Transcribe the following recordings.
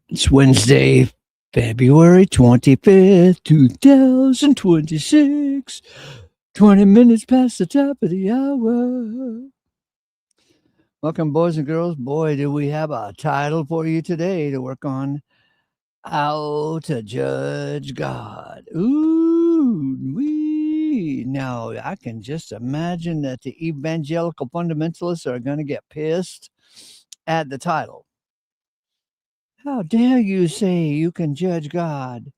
It's Wednesday, February 25th, 2026. 20 minutes past the top of the hour. Welcome, boys and girls. Boy, do we have a title for you today to work on. How to Judge God. Ooh, wee. Now, I can just imagine that the evangelical fundamentalists are going to get pissed at the title. How dare you say you can judge God?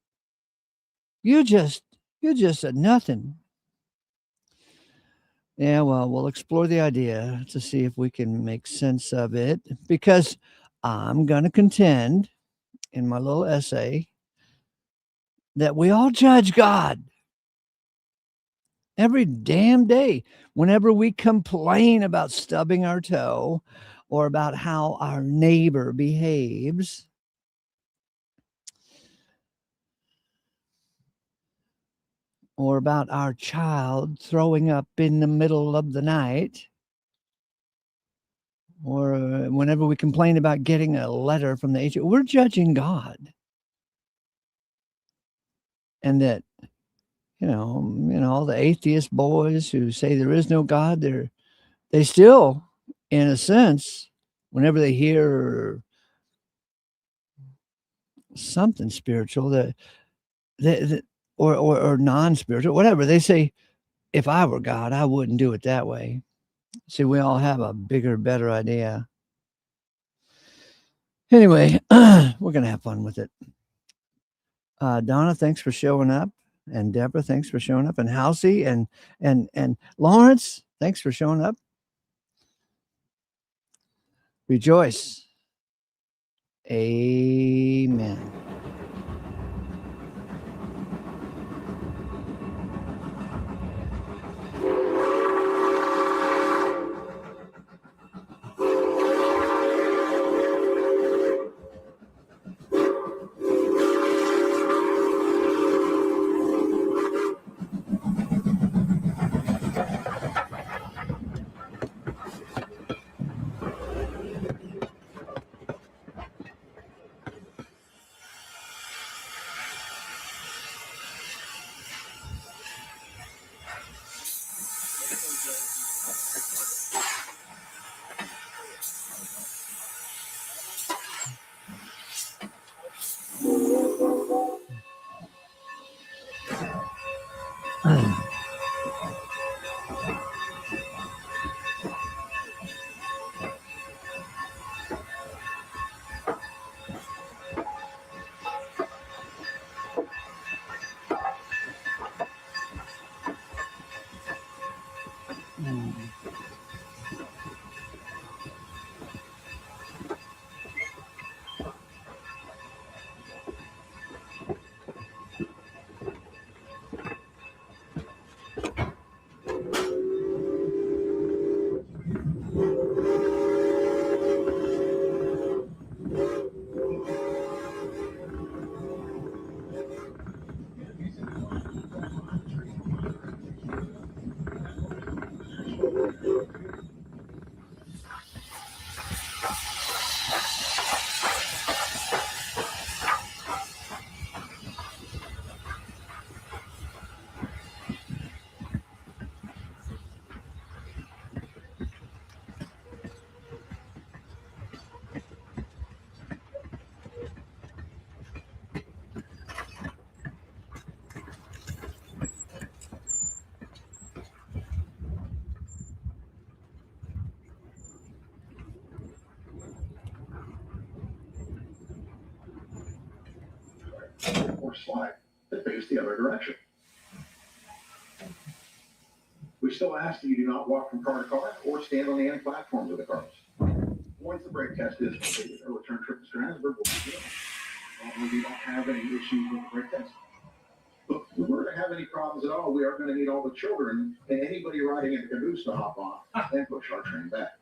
You're just a nothing. Yeah, well, we'll explore the idea to see if we can make sense of it because I'm going to contend in my little essay that we all judge God every damn day. Whenever we complain about stubbing our toe or about how our neighbor behaves, or about our child throwing up in the middle of the night, or whenever we complain about getting a letter from the agent, we're judging God. And that, all the atheist boys who say there is no God, they still, in a sense, whenever they hear something spiritual or non-spiritual, whatever, they say, if I were God, I wouldn't do it that way. See, we all have a bigger, better idea. Anyway, we're going to have fun with it. Donna, thanks for showing up. And Deborah, thanks for showing up. And Halsey and Lawrence, thanks for showing up. Rejoice. Amen. Or slide that face the other direction. We still ask that you do not walk from car to car or stand on the end platforms of the cars. Once the brake test is completed, a return trip to Strasbourg will begin. We don't have any issues with the brake test. But if we were to have any problems at all, we are going to need all the children and anybody riding in the caboose to hop on and push our train back.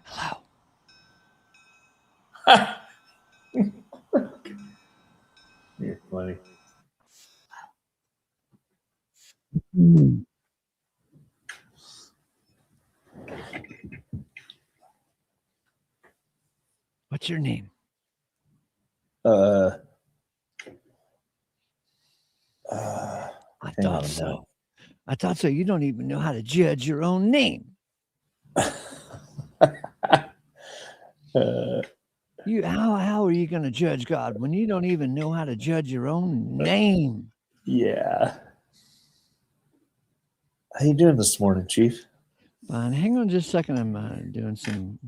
Hello. You're funny. What's your name? I I hang on thought a so. minute. I thought so. You don't even know how to judge your own name. How are you going to judge God when you don't even know how to judge your own name? Yeah. How you doing this morning, Chief? Fine. Hang on just a second. I'm doing something.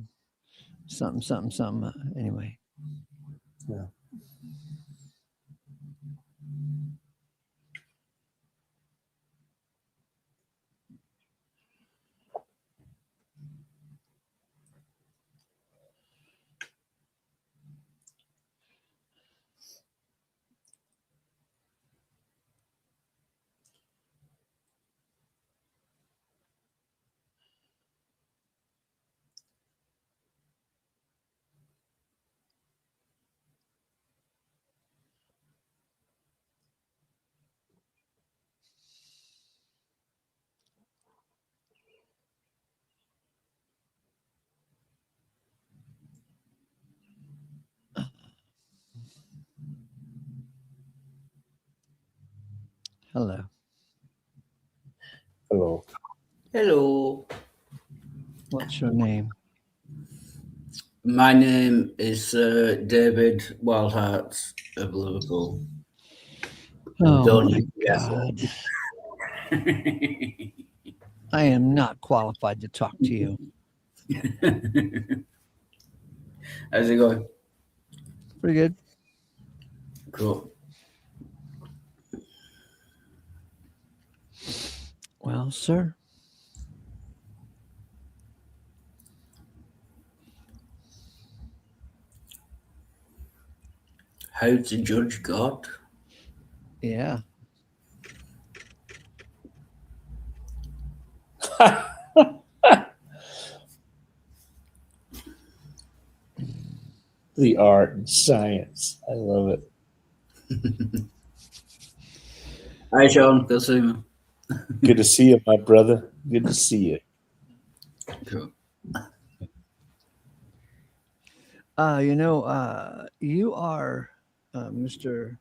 Anyway. Yeah. Hello. Hello. Hello. What's your name? My name is David Wildheart of Liverpool. Oh Don't my you guess God. it. I am not qualified to talk to you. How's it going? Pretty good. Cool. Well, sir. How to judge God? Yeah. The art and science. I love it. Hi, Sean. Good seeing you. Good to see you, my brother. Good to see you. Cool. You are, Mr.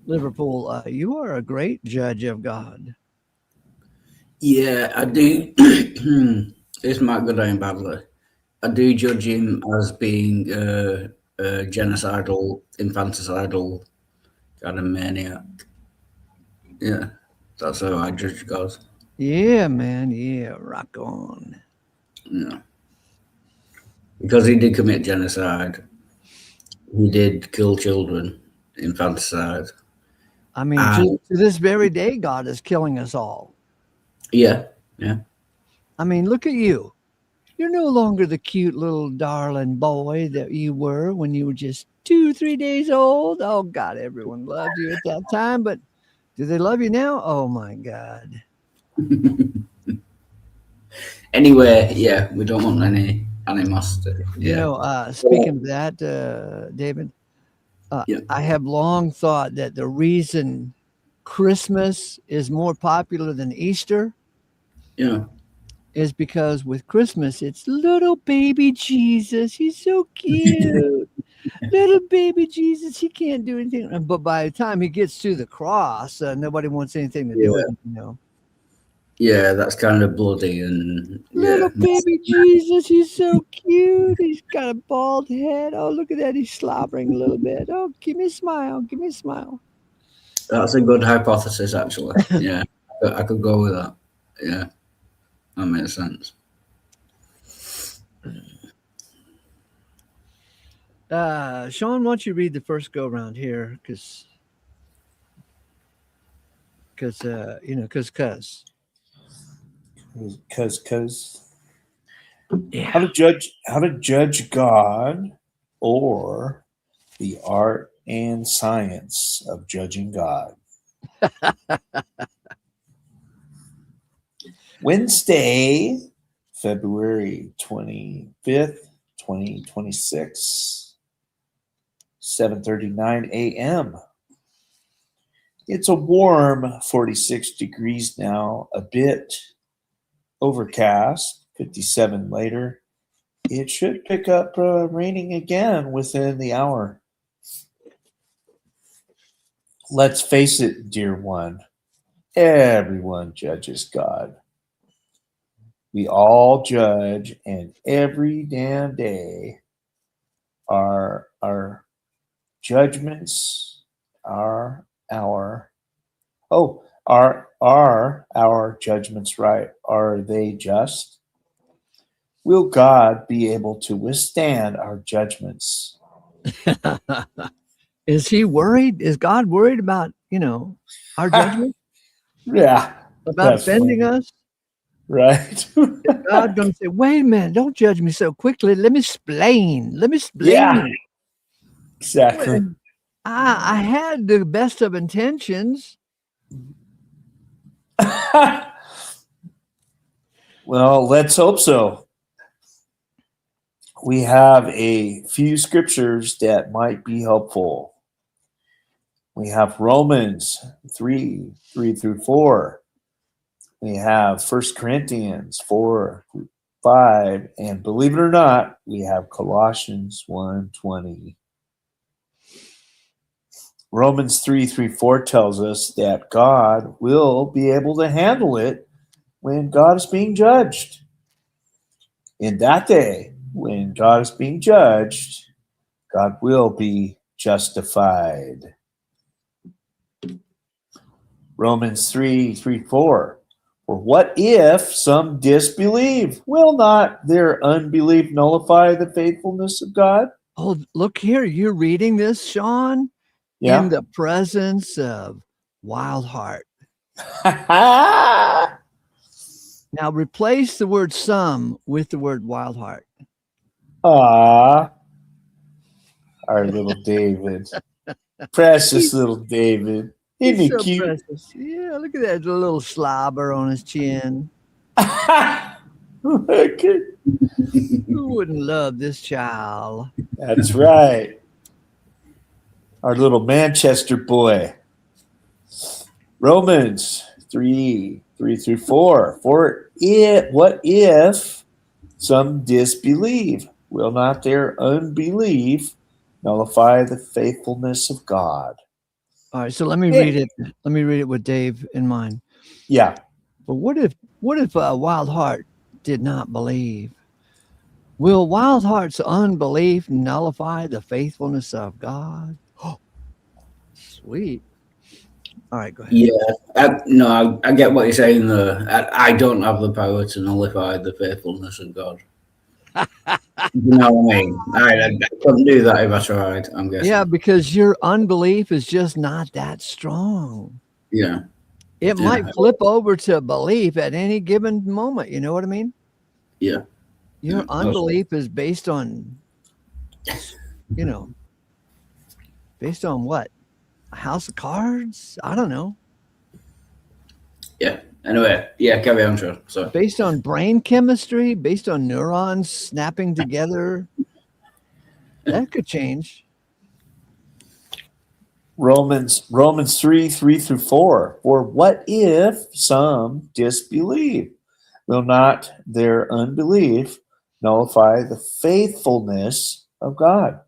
Liverpool, you are a great judge of God. Yeah, I do. This might go down badly. I do judge him as being a genocidal, infanticidal kind of maniac. Yeah, that's how I judge God. Yeah, man. Yeah, rock on. Yeah, because he did commit genocide. He did kill children, infanticide. I mean, And to this very day, God is killing us all. yeah, yeah, I mean, look at you. You're no longer the cute little darling boy that you were when you were just 2, 3 days old. Oh, God, everyone loved you at that time. But do they love you now? Oh, my God. Anyway, yeah, we don't want any animosity. Yeah, Speaking of that, David, Yeah. I have long thought that the reason Christmas is more popular than Easter yeah, is because with Christmas, it's little baby Jesus. He's so cute. Little baby Jesus, he can't do anything. But by the time he gets to the cross, nobody wants anything to do with him. yeah. That's kind of bloody and Little yeah. baby Jesus, he's so cute. He's got a bald head. Oh, look at that. He's slobbering a little bit. Oh, give me a smile. Give me a smile. That's a good hypothesis, actually. Yeah, I could go with that. Yeah, that makes sense. Sean, why don't you read the first go round here? Because cause. Cause Yeah. how to judge God, or the art and science of judging God. Wednesday, February 25th, 2026, 7:39 a.m. It's a warm 46 degrees now, a bit overcast, 57 later. It should pick up raining again within the hour. Let's face it, dear one, everyone judges God. We all judge, and every damn day our judgments are our our judgments right? Are they just? Will God be able to withstand our judgments? Is he worried? Is God worried about, our judgment? Yeah, About that's offending funny. us? Right? Is God going to say, wait a minute, don't judge me so quickly. Let me explain. Yeah, exactly. I had the best of intentions. Well, let's hope so. We have a few scriptures that might be helpful. We have Romans 3:3-4. We have 1 Corinthians 4-5. And believe it or not, we have Colossians 1:20. Romans 3:4 tells us that God will be able to handle it when God is being judged. In that day, when God is being judged, God will be justified. Romans 3:4. For what if some disbelieve? Will not their unbelief nullify the faithfulness of God? Oh, look here. You're reading this, Sean, in the presence of Wildheart. Now replace the word some with the word Wildheart. Ah, our little David. Precious little David. Isn't he so cute? precious. Yeah, look at that little slobber on his chin. Okay. Who wouldn't love this child? That's right. Our little Manchester boy. Romans 3:4. For what if some disbelieve? Will not their unbelief nullify the faithfulness of God? All right, so let me read it. Let me read it with Dave in mind. Yeah. But what if Wildheart did not believe? Will Wildheart's unbelief nullify the faithfulness of God? Oh, sweet. All right, go ahead. Yeah, I get what you're saying there. I don't have the power to nullify the faithfulness of God. You know what I mean? I couldn't do that if I tried, I'm guessing. Yeah, because your unbelief is just not that strong. Yeah. It might flip over to belief at any given moment. You know what I mean? Yeah. Your unbelief is based on, based on what? A house of cards? I don't know. Yeah. Anyway, yeah, carry on, sure. So Based on brain chemistry, based on neurons snapping together. That could change. Romans 3:3-4. For what if some disbelieve? Will not their unbelief nullify the faithfulness of God?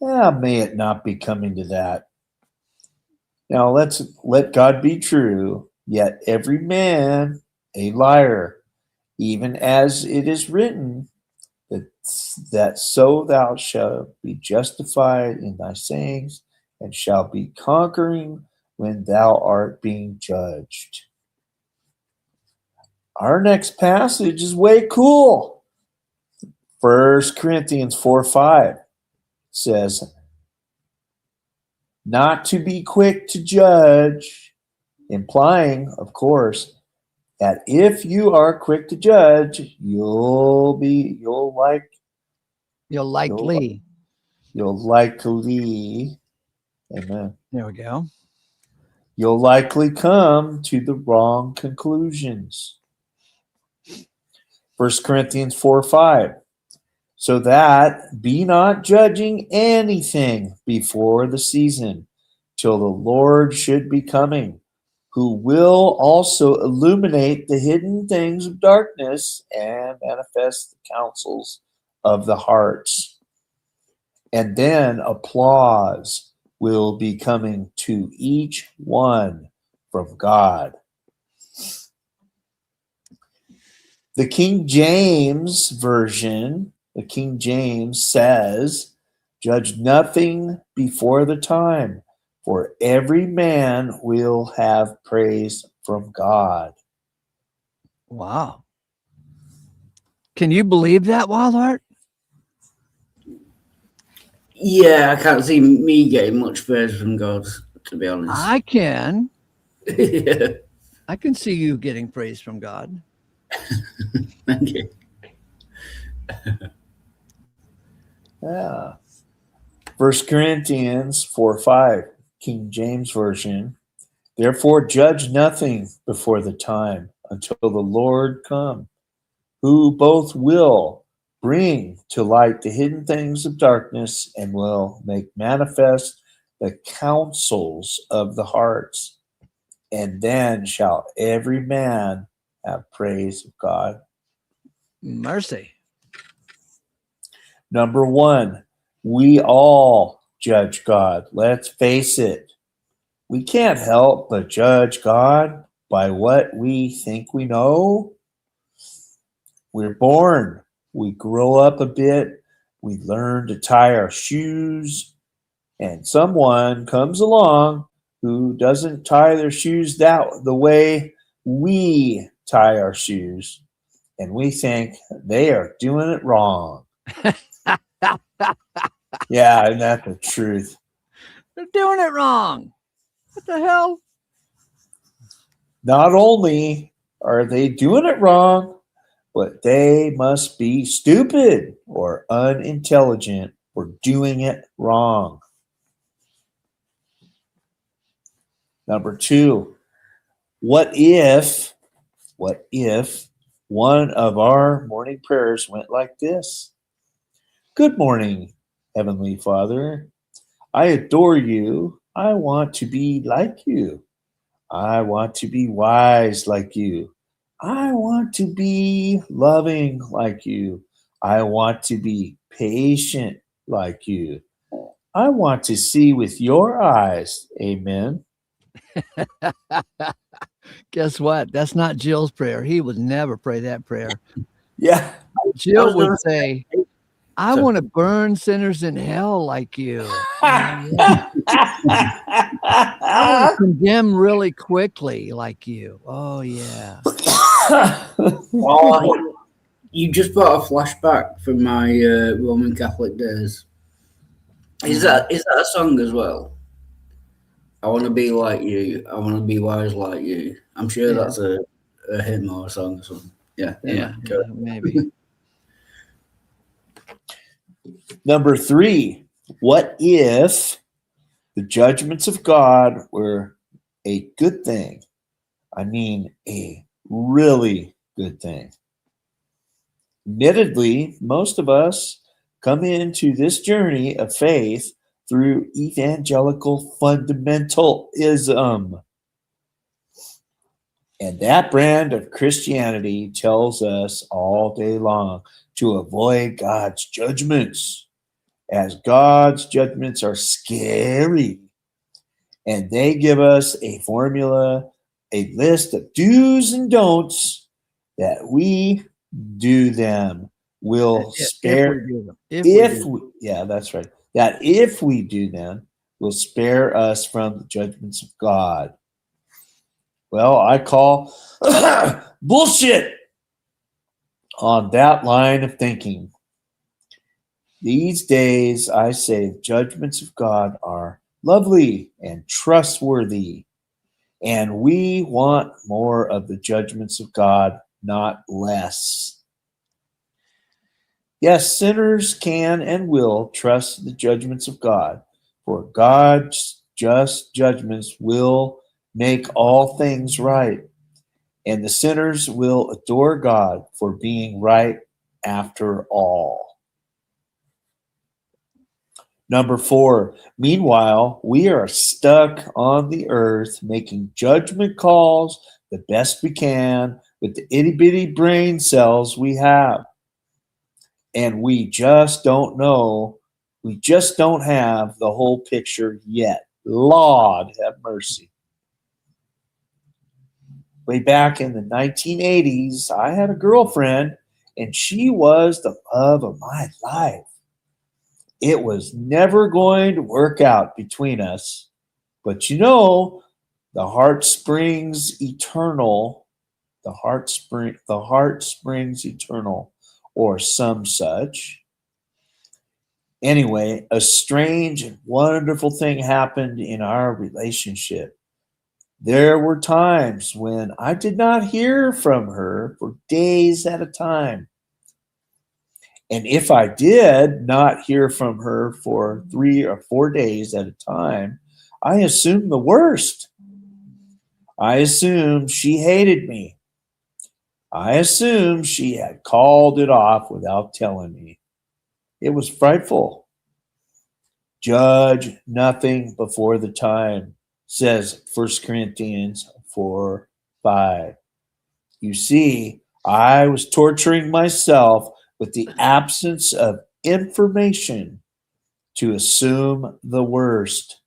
Yeah, may it not be coming to that. Now let God be true, yet every man a liar, even as it is written, that so thou shalt be justified in thy sayings, and shalt be conquering when thou art being judged. Our next passage is way cool. 1 Corinthians 4:5 says, not to be quick to judge, implying, of course, that if you are quick to judge, you'll likely, amen. There we go. You'll likely come to the wrong conclusions. 1 Corinthians 4:5. So that be not judging anything before the season, till the Lord should be coming, who will also illuminate the hidden things of darkness and manifest the counsels of the hearts. And then applause will be coming to each one from God. The King James Version, the King James says, judge nothing before the time, for every man will have praise from God. Wow. Can you believe that, Wildheart? yeah, I can't see me getting much praise from God, to be honest. I can. Yeah. I can see you getting praise from God. Thank you. Yeah. 1 Corinthians 4:5, King James Version. Therefore judge nothing before the time until the Lord come, who both will bring to light the hidden things of darkness and will make manifest the counsels of the hearts. And then shall every man have praise of God. Mercy. Number one, we all judge God. Let's face it. We can't help but judge God by what we think we know. We're born. We grow up a bit. We learn to tie our shoes. And someone comes along who doesn't tie their shoes the way we tie our shoes. And we think they are doing it wrong. Yeah, and that's the truth. They're doing it wrong. What the hell? Not only are they doing it wrong, but they must be stupid or unintelligent for doing it wrong. Number 2, what if one of our morning prayers went like this? Good morning, Heavenly Father. I adore you. I want to be like you. I want to be wise like you. I want to be loving like you. I want to be patient like you. I want to see with your eyes. Amen. Guess what? That's not Jill's prayer. He would never pray that prayer. Yeah. Jill would say, I want to burn sinners in hell like you. I want to condemn really quickly like you. Oh, yeah. Oh, you just brought a flashback from my Roman Catholic days. Is that a song as well? I want to be like you. I want to be wise like you. I'm sure that's a hymn or a song or something. Yeah, maybe. Number 3, what if the judgments of God were a good thing? I mean, a really good thing. Admittedly, most of us come into this journey of faith through evangelical fundamentalism. And that brand of Christianity tells us all day long to avoid God's judgments, as God's judgments are scary. And they give us a formula, a list of do's and don'ts that we do them. Will spare that's right. That if we do them, will spare us from the judgments of God. Well, I call bullshit on that line of thinking. These days, I say the judgments of God are lovely and trustworthy, and we want more of the judgments of God, not less. Yes, sinners can and will trust the judgments of God, for God's just judgments will make all things right, and the sinners will adore God for being right after all. Number 4, meanwhile, we are stuck on the earth making judgment calls the best we can with the itty-bitty brain cells we have. And we just don't know. We just don't have the whole picture yet. Lord have mercy. Way back in the 1980s, I had a girlfriend, and she was the love of my life. It was never going to work out between us. But you know, the heart springs eternal. The heart springs eternal, or some such. Anyway, a strange and wonderful thing happened in our relationship. There were times when I did not hear from her for days at a time. And if I did not hear from her for 3 or 4 days at a time, I assumed the worst. I assumed she hated me. I assumed she had called it off without telling me. It was frightful. Judge nothing before the time, says 1 Corinthians 4:5. You see, I was torturing myself with the absence of information to assume the worst.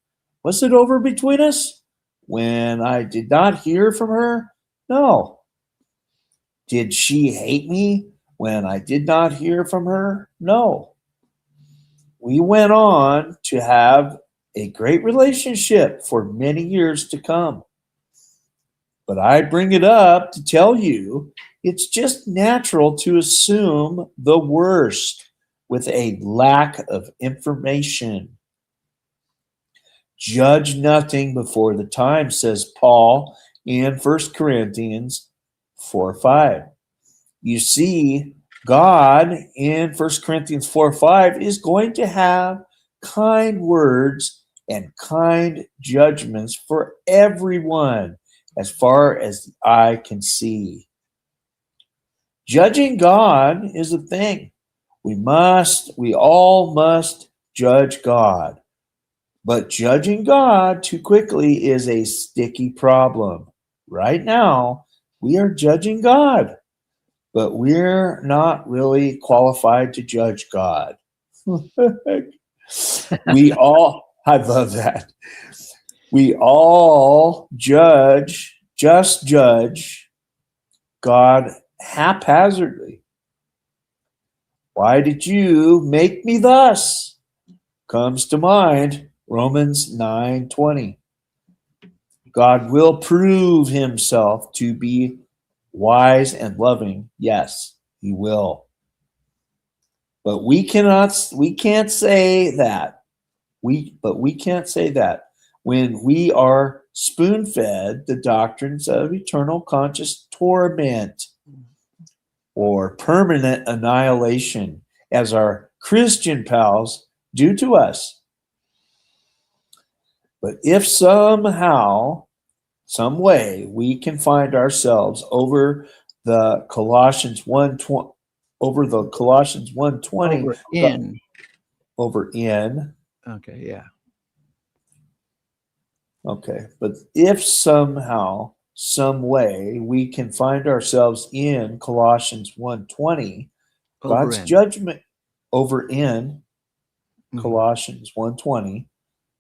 Was it over between us when I did not hear from her? No. Did she hate me when I did not hear from her? No. We went on to have a great relationship for many years to come. But I bring it up to tell you it's just natural to assume the worst with a lack of information. Judge nothing before the time, says Paul in 1 Corinthians 4:5. You see, God in 1 Corinthians 4:5 is going to have kind words and kind judgments for everyone as far as the eye can see. Judging God is a thing. We all must judge God. But judging God too quickly is a sticky problem. Right now, we are judging God, but we're not really qualified to judge God. I love that. We all judge God haphazardly. Why did you make me thus? Comes to mind Romans 9:20. God will prove himself to be wise and loving. Yes, he will. But we can't say that. We can't say that when we are spoon-fed the doctrines of eternal conscious torment or permanent annihilation, as our Christian pals do to us. But if somehow, some way, we can find ourselves over the Colossians 1:20, over in. Okay, yeah. Okay, but if somehow, some way, we can find ourselves in Colossians 1:20, God's judgment over in Colossians 1:20,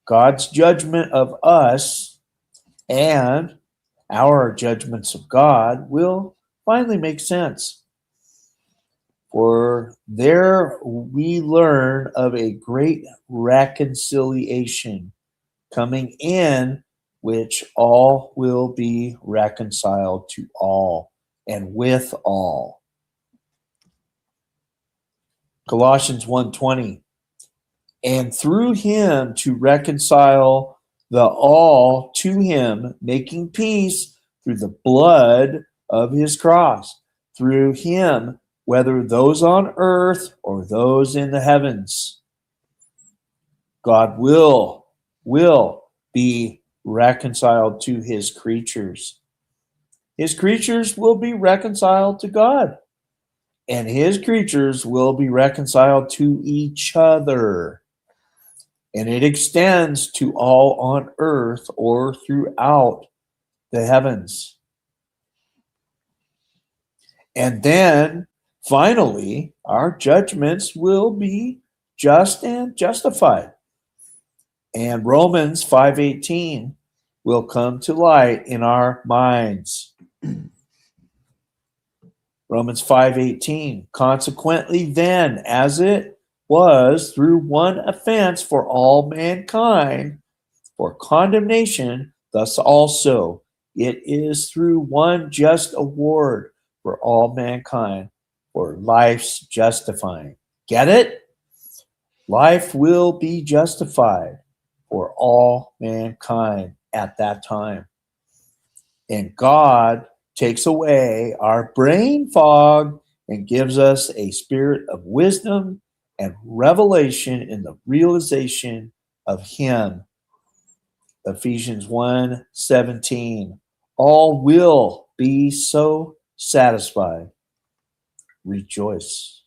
God's judgment of us and our judgments of God will finally make sense. For there we learn of a great reconciliation coming in, which all will be reconciled to all and with all. Colossians 1:20, and through him to reconcile the all to him, making peace through the blood of his cross. Through him, whether those on earth or those in the heavens, God will be reconciled to his creatures. His creatures will be reconciled to God, and his creatures will be reconciled to each other. And it extends to all on earth or throughout the heavens. And then, finally, our judgments will be just and justified. And Romans 5:18 will come to light in our minds. Romans 5:18, consequently then, as it was through one offense for all mankind, for condemnation, thus also it is through one just award for all mankind, for life's justifying. Get it? Life will be justified for all mankind at that time. And God takes away our brain fog and gives us a spirit of wisdom and revelation in the realization of him. Ephesians 1:17. All will be so satisfied. Rejoice.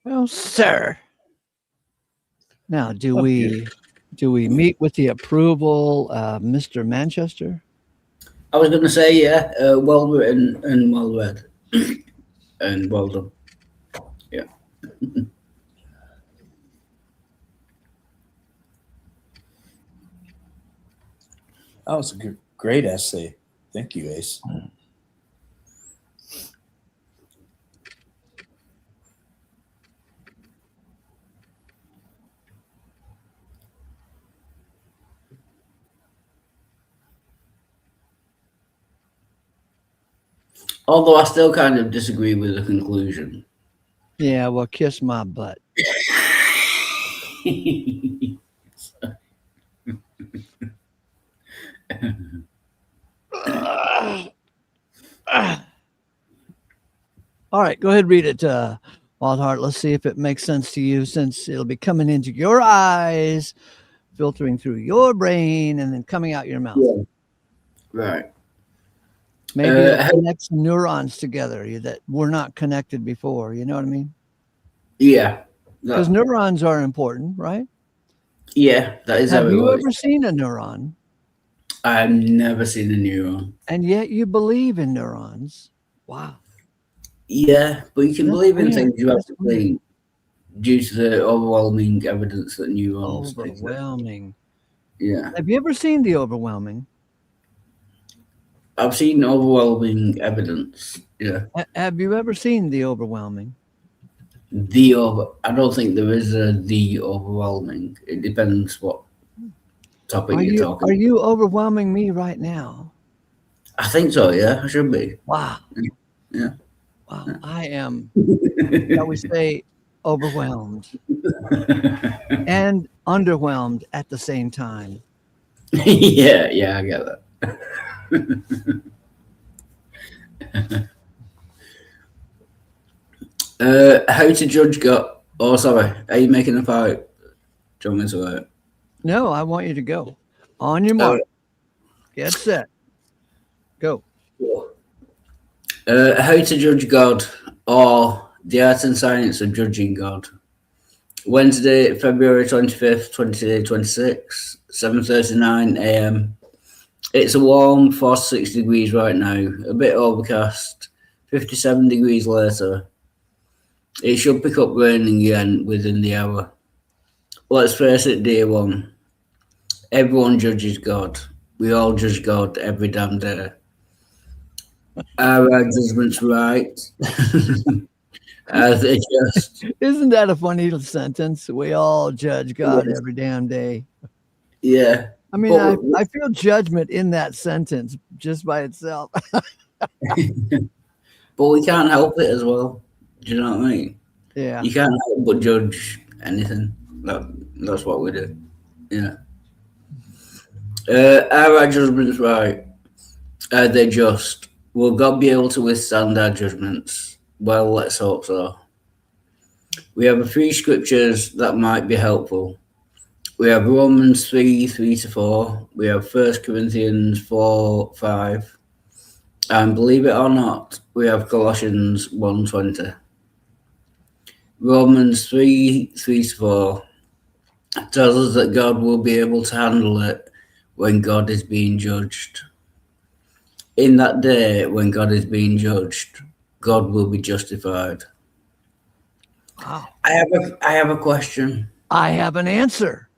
Well, sir. Now, do we meet with the approval of Mr. Manchester? I was going to say, yeah, well written and well read. And well done. Yeah. That was a great essay. Thank you, Ace. Although I still kind of disagree with the conclusion. Yeah, well, kiss my butt. All right, go ahead and read it, Wildheart. Let's see if it makes sense to you, since it'll be coming into your eyes, filtering through your brain, and then coming out your mouth. Yeah. Right. Maybe it connects neurons together that were not connected before. You know what I mean? Yeah. Because neurons are important, right? Yeah, that is Have how it you works. ever seen a neuron? I've never seen a neuron. And yet you believe in neurons. Wow. Yeah, but you can That's believe in weird. things you have That's to weird. believe due to the overwhelming evidence that neurons exist. Overwhelming. Yeah. Have you ever seen The Overwhelming? I've seen overwhelming evidence. Yeah. Have you ever seen The Overwhelming? I don't think there is a the overwhelming. It depends what topic you're talking. Are you overwhelming me right now? I think so, yeah. I should be. Wow. Yeah. Wow. I am, shall we say, overwhelmed and underwhelmed at the same time. yeah, I get that. How to judge God? Oh, sorry. Are you making a fight? Do you want me to wait? No, I want you to go. On your mark. Get set. Go. How to judge God, or the art and science of judging God. Wednesday, February 25th, 2026, 7:39 a.m. It's a warm 46 degrees right now, a bit overcast, 57 degrees later. It should pick up raining again within the hour. Let's face it, dear one. Everyone judges God. We all judge God every damn day. Are our judgments right? Are they just? Isn't that a funny little sentence? We all judge God every damn day. Yeah. I mean, I feel judgment in that sentence just by itself. But we can't help it as well. Do you know what I mean? Yeah. You can't help but judge anything. That's what we do. Yeah. Are our judgments right? Are they just? Will God be able to withstand our judgments? Well, let's hope so. We have a few scriptures that might be helpful. We have Romans 3:3-4. We have 1 Corinthians 4:5. And believe it or not, we have Colossians 1:20. Romans 3:3-4 tells us that God will be able to handle it when God is being judged. In that day when God is being judged, God will be justified. Wow. I have a question. I have an answer.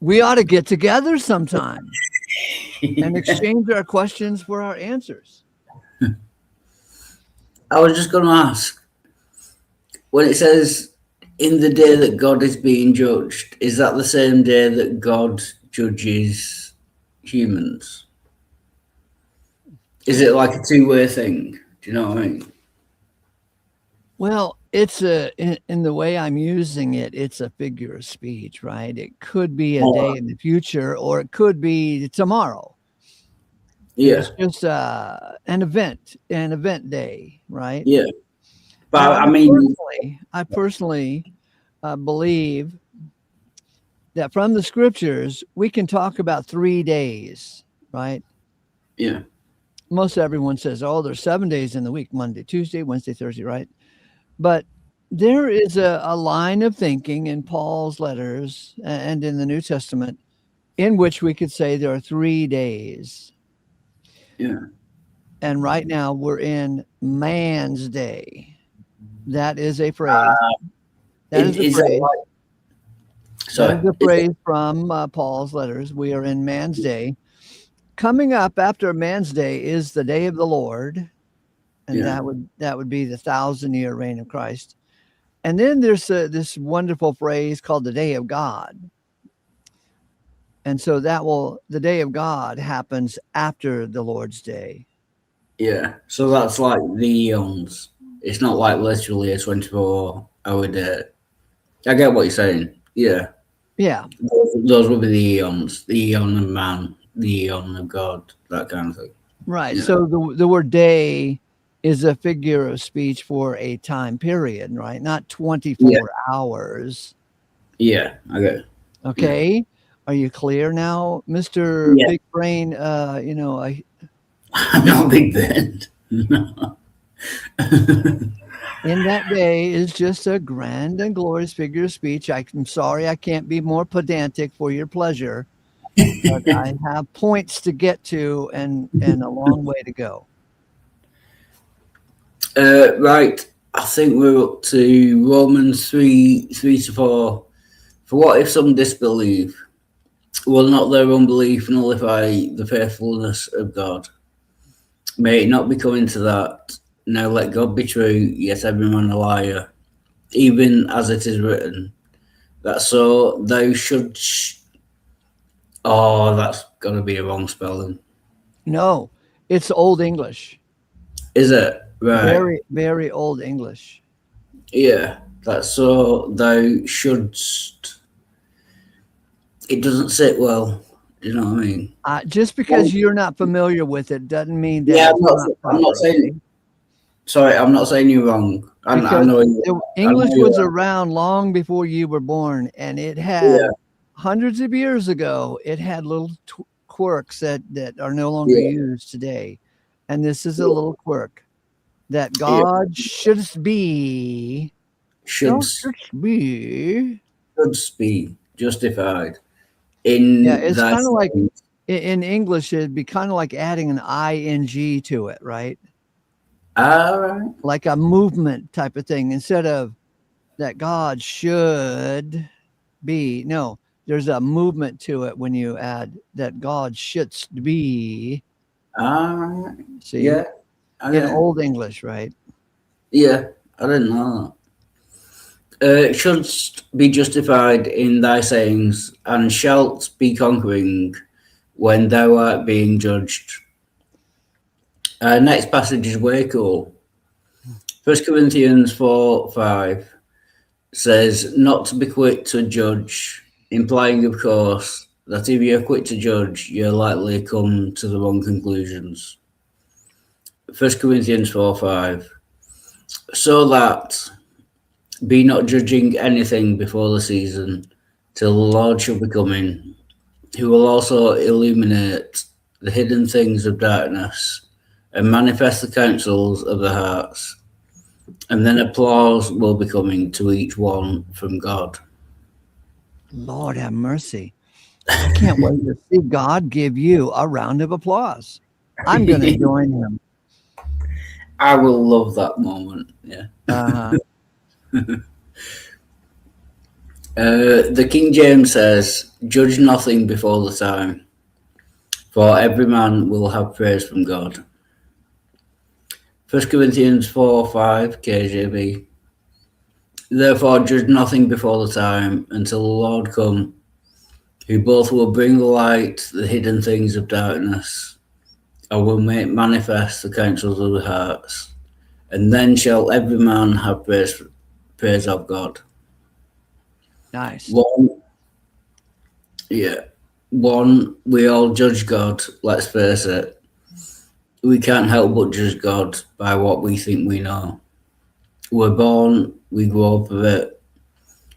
We ought to get together sometime and exchange our questions for our answers. I was just going to ask, when it says in the day that God is being judged, is that the same day that God judges humans? Is it like a two-way thing? Do you know what I mean? Well, it's in the way I'm using it, it's a figure of speech, right? It could be a day in the future, or it could be tomorrow. Yeah. It's just an event day, right? Yeah. But Now, I personally believe that from the scriptures, we can talk about 3 days, right? Yeah. Most everyone says, oh, there's 7 days in the week, Monday, Tuesday, Wednesday, Thursday, right? But there is a line of thinking in Paul's letters and in the New Testament in which we could say there are 3 days. Yeah. And right now we're in man's day. That is a phrase. So That is the phrase from Paul's letters. We are in man's day. Coming up after man's day is the day of the Lord, and Yeah. that would be the 1,000-year reign of Christ. And then there's this wonderful phrase called the day of God. And so the day of God happens after the Lord's day. Yeah, so that's like the eons. It's not like literally a 24-hour day. I get what you're saying. Yeah, Yeah. those would be the eons, the eon of man, the eon of God, that kind of thing. Right. Yeah. So the word day is a figure of speech for a time period, right? Not 24 hours. Yeah, I get it. Okay. Are you clear now, Mr. Yeah. Big Brain? I'm not Big Ben. No. In that day is just a grand and glorious figure of speech. I'm sorry I can't be more pedantic for your pleasure, but I have points to get to and a long way to go. Right, I think we're up to Romans 3:3-4. For what if some disbelieve? Will not their unbelief nullify the faithfulness of God? May it not be coming to that. Now let God be true, yet every man a liar, even as it is written, that so thou shouldst. Oh, that's got to be a wrong spelling. No, it's Old English. Is it? Right. Very, very Old English. Yeah, that's so thou shouldst. It doesn't sit well. Do you know what I mean? Just because you're not familiar with it doesn't mean that. Yeah, it's I'm not saying. Sorry, I'm not saying you're wrong. I know English was around long before you were born, and it had hundreds of years ago. It had little quirks that are no longer used today, and this is a little quirk that God should be justified. It's kind of like in English, it'd be kind of like adding an ing to it, right? All right. Like a movement type of thing. Instead of that God should be, no, there's a movement to it when you add that God should be. See? Yeah. In Old English, right? Yeah, I didn't know that. Shouldst be justified in thy sayings, and shalt be conquering when thou art being judged. Next passage is way cool. 1 Corinthians 4:5 says, not to be quick to judge, implying, of course, that if you're quick to judge, you're likely to come to the wrong conclusions. 1 Corinthians 4:5. So that be not judging anything before the season, till the Lord shall be coming, who will also illuminate the hidden things of darkness and manifest the counsels of the hearts. And then applause will be coming to each one from God. Lord have mercy. I can't wait to see God give you a round of applause. I'm going to join him. I will love that moment. Yeah. The King James says, judge nothing before the time, for every man will have praise from God. 1 Corinthians 4:5 KJV. Therefore judge nothing before the time until the Lord come, who both will bring the light, the hidden things of darkness, and will make manifest the counsels of the hearts. And then shall every man have praise of God. Nice. One, we all judge God, let's face it. We can't help but judge God by what we think we know. We're born, we grow up with it,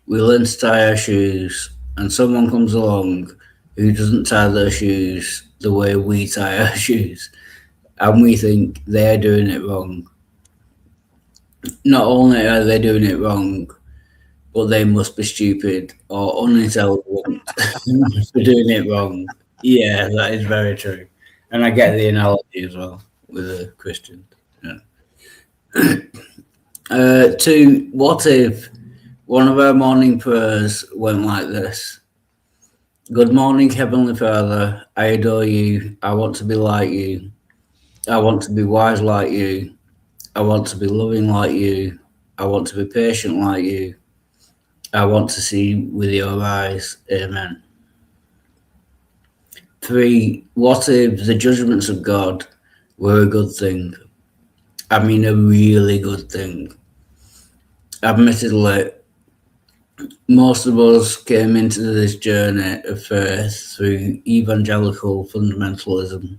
we learn to tie our shoes, and someone comes along who doesn't tie their shoes the way we tie our shoes, and we think they're doing it wrong. Not only are they doing it wrong, but they must be stupid or unintelligent for doing it wrong. Yeah, that is very true. And I get the analogy as well with a Christian. Yeah. 2, what if One of our morning prayers went like this. Good morning, Heavenly Father. I adore you. I want to be like you. I want to be wise like you. I want to be loving like you. I want to be patient like you. I want to see with your eyes. Amen. 3. What if the judgments of God were a good thing? I mean, a really good thing. Admittedly, most of us came into this journey of faith through evangelical fundamentalism.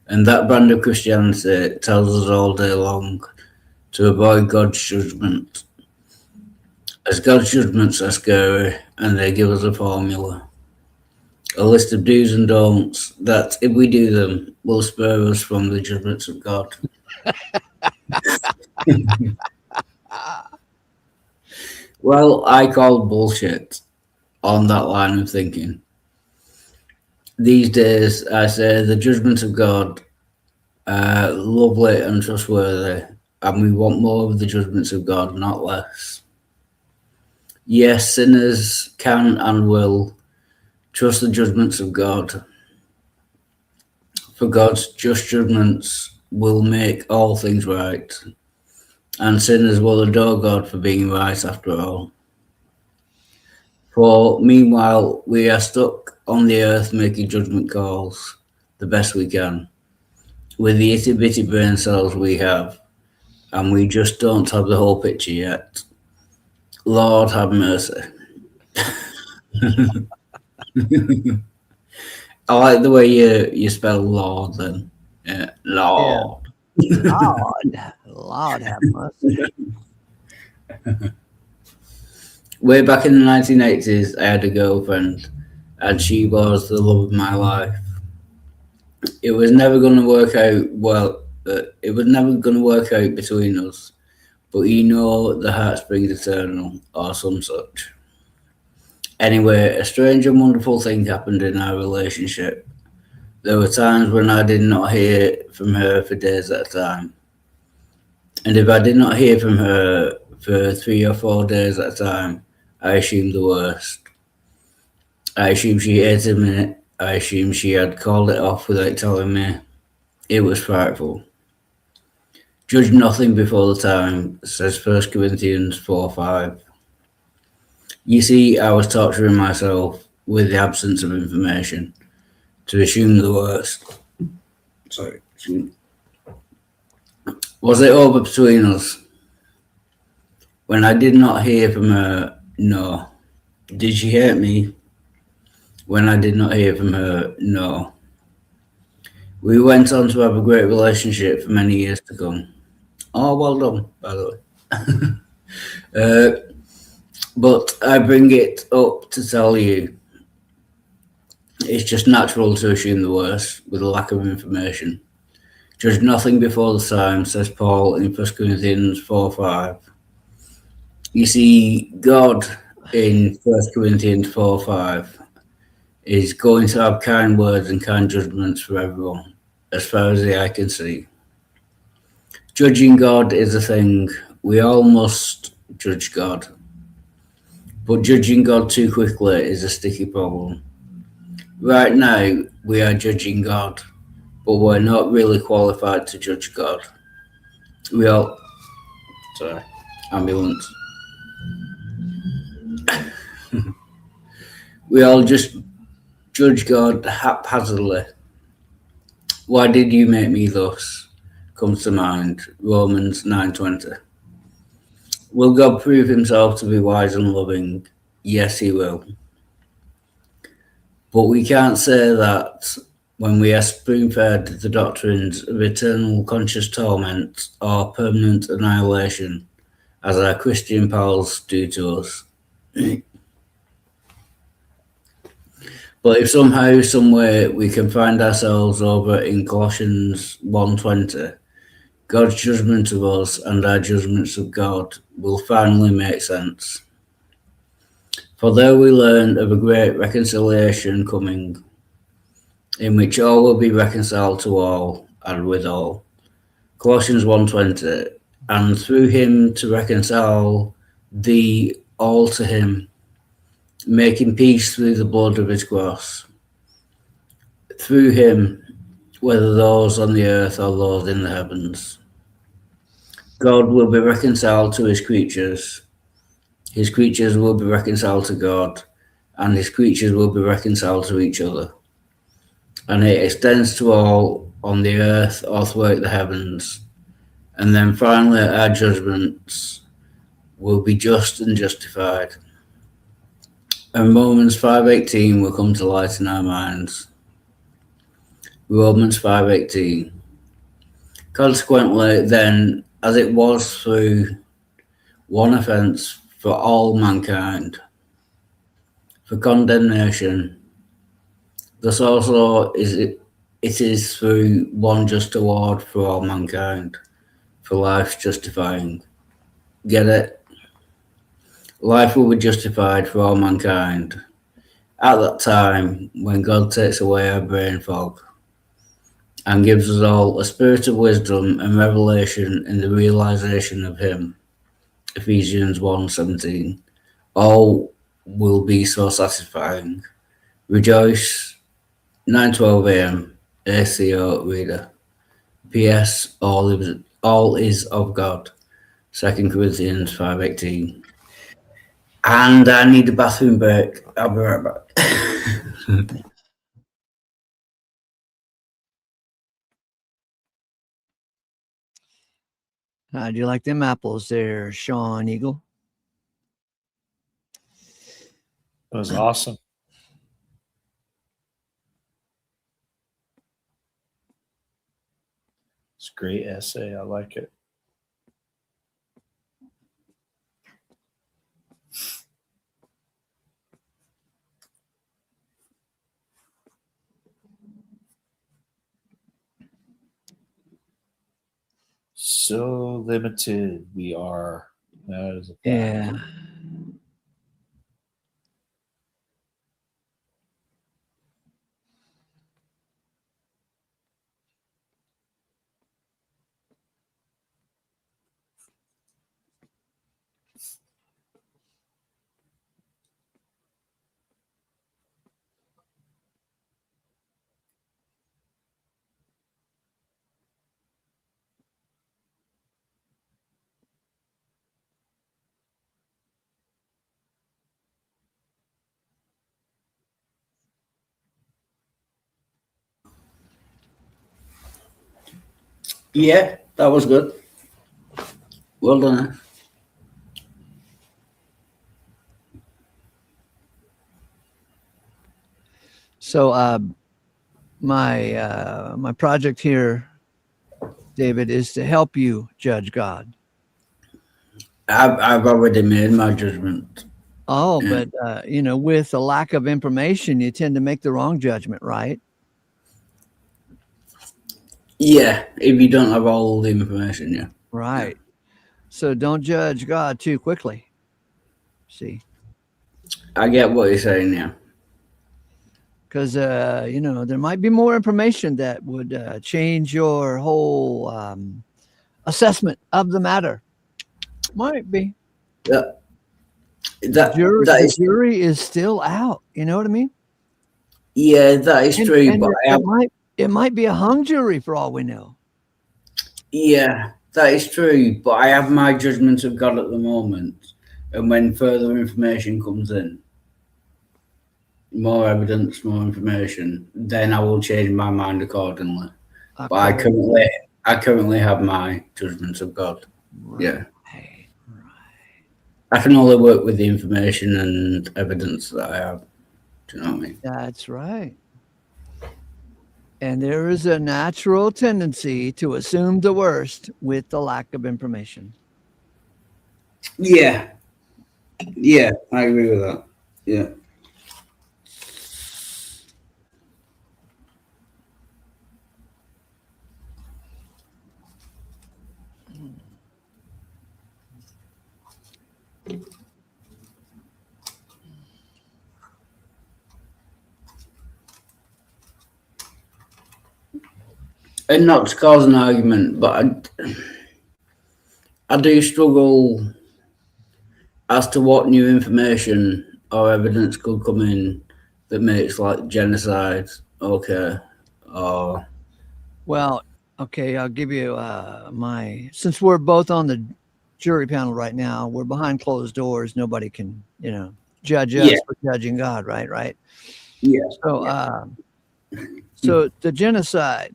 And that brand of Christianity tells us all day long to avoid God's judgment, as God's judgments are scary and they give us a formula, a list of do's and don'ts that, if we do them, will spare us from the judgments of God. Well, I call bullshit on that line of thinking. These days, I say the judgments of God are lovely and trustworthy, and we want more of the judgments of God, not less. Yes, sinners can and will trust the judgments of God, for God's just judgments will make all things right, and sinners will adore God for being right after all. For meanwhile, we are stuck on the earth making judgment calls the best we can, with the itty-bitty brain cells we have, and we just don't have the whole picture yet. Lord have mercy. I like the way you spell Lord then. Yeah, Lord. Lord have mercy. Way back in the 1980s, I had a girlfriend, and she was the love of my life. It was never going to work out well. It was never going to work out between us, but you know the heart springs eternal, or some such. Anyway, a strange and wonderful thing happened in our relationship. There were times when I did not hear from her for days at a time. And if I did not hear from her for 3 or 4 days at a time, I assumed the worst. I assumed she hated me. I assumed she had called it off without telling me. It was frightful. Judge nothing before the time, says 1 Corinthians 4:5. You see, I was torturing myself with the absence of information to assume the worst. Sorry. Was it over between us? When I did not hear from her, no. Did she hate me? When I did not hear from her, no. We went on to have a great relationship for many years to come. Oh, well done, by the way. But I bring it up to tell you, it's just natural to assume the worst with a lack of information. Judge nothing before the time, says Paul in 1 Corinthians 4:5. You see, God in 1 Corinthians 4:5 is going to have kind words and kind judgments for everyone, as far as the eye can see. Judging God is a thing. We all must judge God. But judging God too quickly is a sticky problem. Right now, we are judging God, but we're not really qualified to judge God. Ambulance. We all just judge God haphazardly. Why did you make me thus? Comes to mind, Romans 9:20. Will God prove himself to be wise and loving? Yes, he will. But we can't say that when we are spoon-fed the doctrines of eternal conscious torment or permanent annihilation, as our Christian pals do to us. But if somehow, somewhere, we can find ourselves over in Colossians 1:20, God's judgment of us and our judgments of God will finally make sense. For there we learn of a great reconciliation coming, in which all will be reconciled to all and with all. Colossians 1:20, and through him to reconcile thee all to him, making peace through the blood of his cross. Through him, whether those on the earth or those in the heavens, God will be reconciled to his creatures will be reconciled to God, and his creatures will be reconciled to each other. And it extends to all on the earth or throughout the heavens. And then finally, our judgments will be just and justified. And Romans 5:18 will come to light in our minds. Romans 5:18. Consequently, then, as it was through one offence for all mankind, for condemnation, thus also it is through one just award for all mankind, for life justifying. Get it? Life will be justified for all mankind at that time when God takes away our brain fog and gives us all a spirit of wisdom and revelation in the realization of him. Ephesians 1:17. All will be so satisfying. Rejoice, 9:12 a.m. ACO reader. P.S. All is of God. 2 Corinthians 5:18. And I need a bathroom break. I'll be right back. How do you like them apples there, Sean Eagle? It was awesome. It's a great essay. I like it. So limited we are. That is a fact. Yeah. Yeah, that was good. Well done. So my project here, David, is to help you judge God. I've already made my judgment. Oh, Yeah. but with a lack of information, you tend to make the wrong judgment, right? Yeah, if you don't have all the information, yeah. Right. So don't judge God too quickly. See, I get what you're saying, yeah. because there might be more information that would change your whole assessment of the matter. Might be. The The jury is still out. You know what I mean? Yeah, that is true. And But it might be a hung jury for all we know. yeah, that is true. But I have my judgment of God at the moment, and when further information comes in, more evidence, more information, then I will change my mind accordingly. Okay. But I currently have my judgment of God. Right. Yeah. I can only work with the information and evidence that I have. Do you know what I mean? That's right. And there is a natural tendency to assume the worst with the lack of information. Yeah. Yeah, I agree with that. Yeah. And not to cause an argument, but I do struggle as to what new information or evidence could come in that makes like genocide okay, or Well, okay, I'll give you since we're both on the jury panel right now, we're behind closed doors. Nobody can, judge us Yeah. for judging God, right? Right. yeah, So, so the genocide,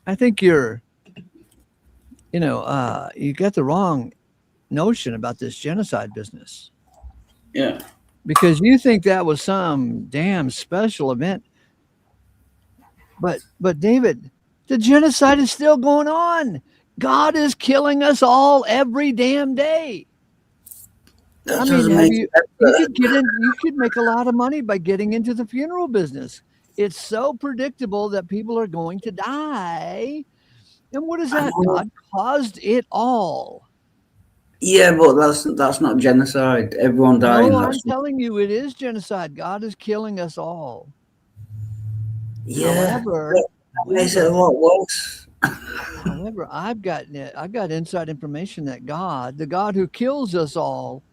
I think you got the wrong notion about this genocide business yeah. because you think that was some damn special event. But David, the genocide is still going on. God is killing us all every damn day. That I mean, doesn't have make you could get in, you could make a lot of money by getting into the funeral business. It's so predictable that people are going to die. And what is that? God caused it all. Yeah, but that's not genocide. Everyone dying. No, I'm That's telling you, it is genocide. God is killing us all. yeah. However, That makes it a lot worse. However, I've got inside information that God, the God who kills us all,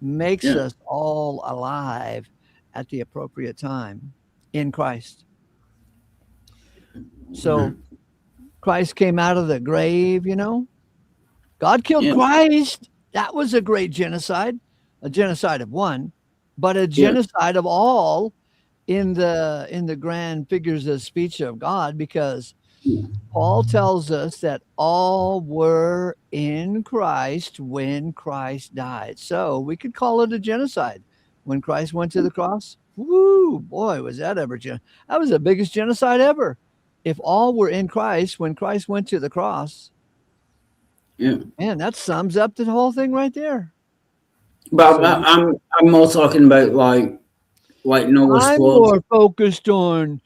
makes Yeah. us all alive at the appropriate time in Christ. So Christ came out of the grave, God killed Yeah. Christ. That was a great genocide, a genocide of one, but a Yeah. genocide of all in the grand figures of speech of God, because Paul tells us that all were in Christ when Christ died. So we could call it a genocide. When Christ went to the cross, woo, boy, was that ever that was the biggest genocide ever. If all were in Christ when Christ went to the cross, Yeah. man, that sums up the whole thing right there. But So I'm more talking about like Noah's I'm flood. more focused on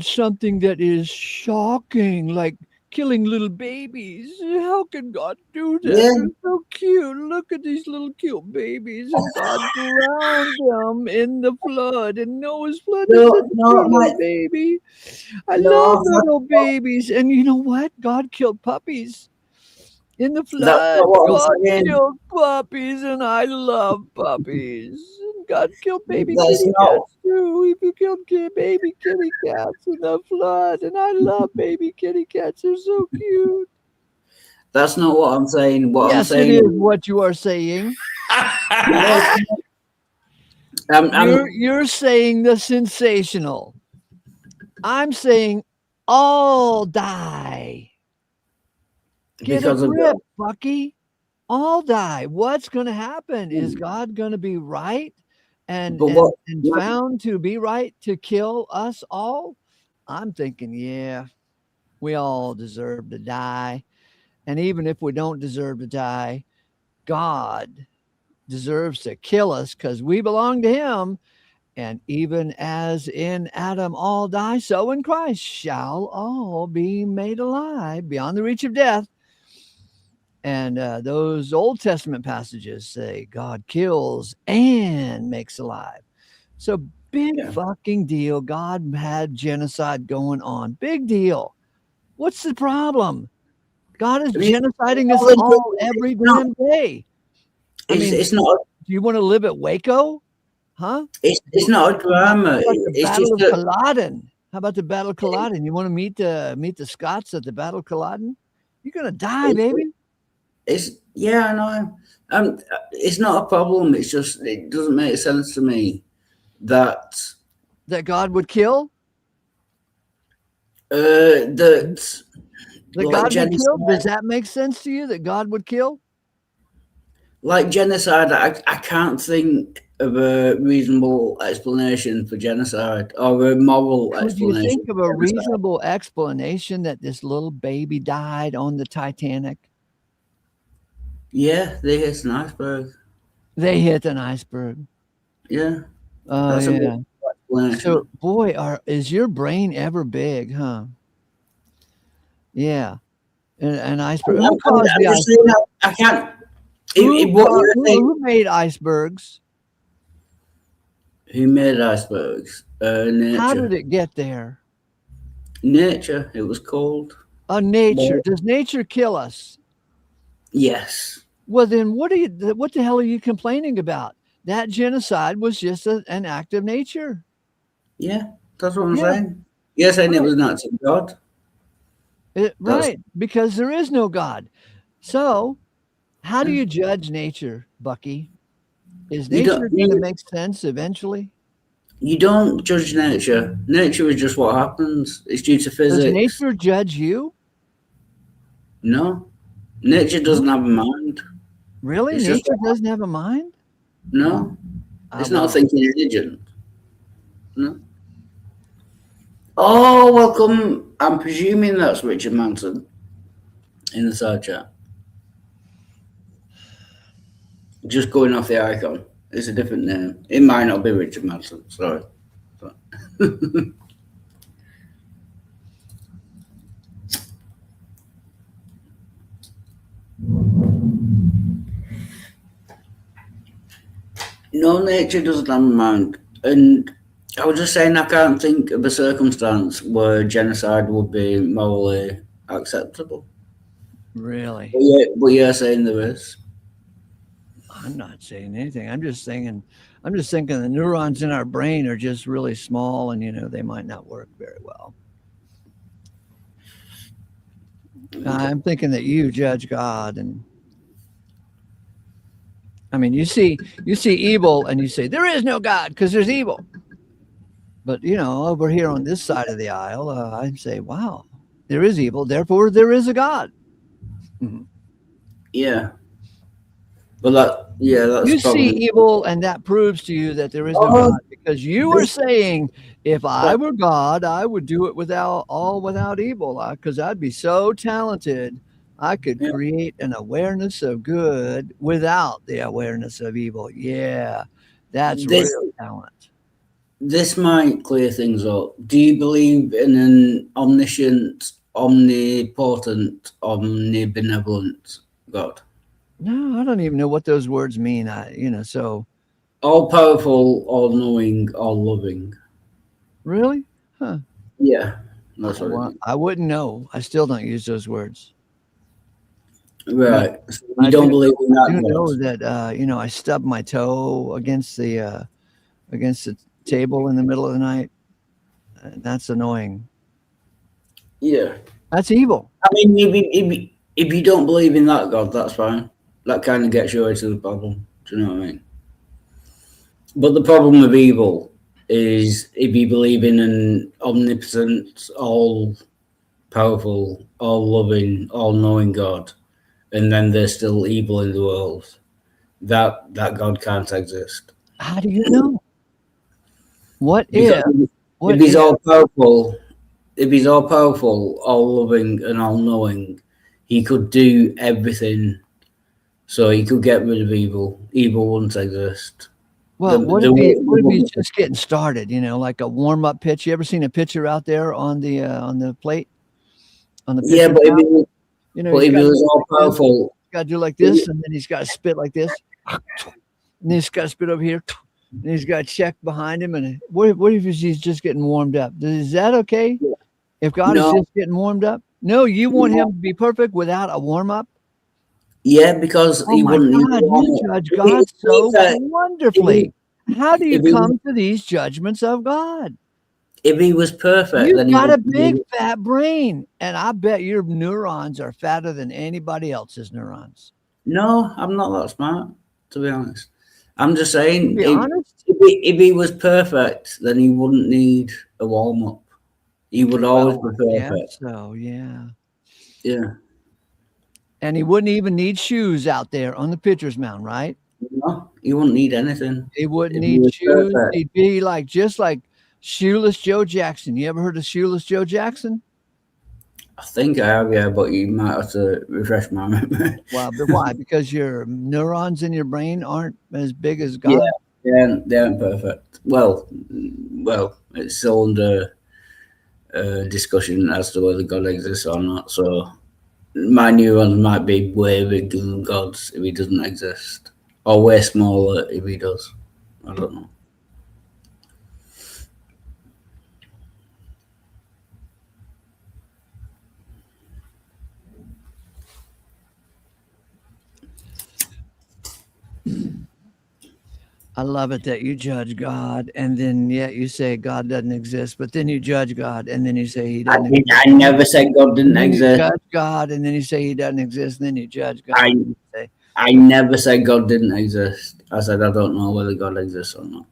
something that is shocking, like killing little babies. How can God do that? Yeah. They're so cute. Look at these little cute babies, and God drowned them in the flood. And Noah's flood is such a No, cute little my, baby. I love no, little babies. And you know what? God killed puppies in the that's flood. not what God I'm saying. killed puppies, and I love puppies. God killed baby That's kitty not. cats too. He killed baby kitty cats in the flood, and I love baby kitty cats. They're so cute. That's not what I'm saying. What I'm Yes, it saying. is what you are saying. You're saying the sensational. I'm saying all die. Get because a of grip, Bucky. All die. What's going to happen? Is God going to be right and But what? found to be right to kill us all? I'm thinking, yeah, we all deserve to die. And even if we don't deserve to die, God deserves to kill us because we belong to him. And even as in Adam all die, so in Christ shall all be made alive beyond the reach of death. And those Old Testament passages say God kills and makes alive. So big fucking deal. God had genocide going on. Big deal. What's the problem? God is genociding us all every damn day. I mean, It's not. do you want to live at Waco? Huh? It's not a drama. How about the It's Battle just of Culloden? How about the Battle of Culloden? You want to meet the Scots at the Battle of Culloden? You're gonna die, baby. I know. It's not a problem. It's just it doesn't make sense to me that God would kill. That God would kill. Does that make sense to you? That God would kill? Like genocide, I can't think of a reasonable explanation for genocide or a moral explanation. Would you think of a reasonable explanation that this little baby died on the Titanic? Yeah, they hit an iceberg. They hit an iceberg. Yeah. Oh, yeah. So, boy, is your brain ever big, huh? Yeah. An iceberg. Who caused the iceberg? I can't. Who made icebergs? Who made icebergs? Nature. How did it get there? Nature. It was cold. Nature. Does nature kill us? Yes. Well, then what the hell are you complaining about? That genocide was just an act of nature. Yeah, that's what I'm Yeah, saying. You're saying it right. was an act of God. That's Right, because there is no God. So, how do yeah. you judge nature, Bucky? Is You don't nature gonna you, make sense eventually? you don't judge nature. Nature is just what happens. It's due to Does physics. nature judge you? No, nature doesn't No? have a mind. Really? It's just Nature doesn't have a mind? no. Ah, It's not a well, thinking agent. No. Oh, welcome. I'm presuming that's Richard Manson in the side chat. Just going off the icon. It's a different name. It might not be Richard Manson. Sorry. No, nature doesn't have a mind. And I was just saying, I can't think of a circumstance where genocide would be morally acceptable. really? But you're saying there is. I'm not saying anything. I'm just thinking the neurons in our brain are just really small and they might not work very well. I'm thinking that you judge God and I mean you see evil and you say there is no God because there's evil. But over here on this side of the aisle, I'd say, wow, there is evil, therefore there is a God. Mhm. Yeah. But that's You see probably. evil, and that proves to you that there is no Oh, God because you are this, saying, if I that, were God, I would do it without evil, because I'd be so talented. I could yeah, create an awareness of good without the awareness of evil. Yeah, that's this real talent. this might clear things up. Do you believe in an omniscient, omnipotent, omnibenevolent God? No, I don't even know what those words mean. So All powerful, all knowing, all loving. really, huh? Yeah, that's what it means. I wouldn't know. I still don't use those words. But Right. So you don't believe in I that do God? know that I stubbed my toe against the table in the middle of the night. And that's annoying. Yeah. That's evil. I mean, if you don't believe in that God, that's fine. That kind of gets you into the problem. Do you know what I mean? But the problem with evil is if you believe in an omnipotent, all powerful, all loving, all knowing God, and then there's still evil in the world, that God can't exist. How do you know? What Because if? if What he's if? all powerful, if he's all powerful, all loving, and all knowing, he could do everything. So he could get rid of evil. Evil wouldn't exist. The, Well, the, what if he's the, just getting started? Like a warm up pitch. You ever seen a pitcher out there on the plate on the yeah, pitcher's but mound? but He's if got he to was do all like this. powerful, Got to do like if this, and then he's got to spit like this. And he's got to spit over here. And he's got to check behind him. And what if he's just getting warmed up? Is that okay? he- If God is no, just getting warmed up? No, you want him no, to be perfect without a warm up? yeah, because Oh he my wouldn't need God, to you warm up. judge If he, God so if he, wonderfully. How do you if he, come to these judgments of God? if he was perfect, You've then he got a wouldn't big need. fat brain, and I bet your neurons are fatter than anybody else's neurons. No, I'm not that smart, to be honest. I'm just To saying, be honest, if he was perfect, then he wouldn't need a warm up. He would always be well, I guess perfect. so, yeah. Yeah. And he wouldn't even need shoes out there on the pitcher's mound, right? No, he wouldn't need anything He wouldn't if he need was shoes. perfect. He'd be just like shoeless Joe Jackson. You ever heard of shoeless Joe Jackson? I think I have, yeah, but you might have to refresh my memory. Well, but why? Because your neurons in your brain aren't as big as Yeah, God. they aren't perfect. Well, it's still under discussion as to whether God exists or not. So my neurons might be way bigger than God's if he doesn't exist, or way smaller if he does. I don't know. I love it that you judge God, and then yet you say God doesn't exist, but then you judge God, and then you say He doesn't exist. I never said God didn't And then you exist. judge God, and then you say He doesn't exist, and then you judge God. I- and you say, I never said God didn't exist. I said I don't know whether God exists or not.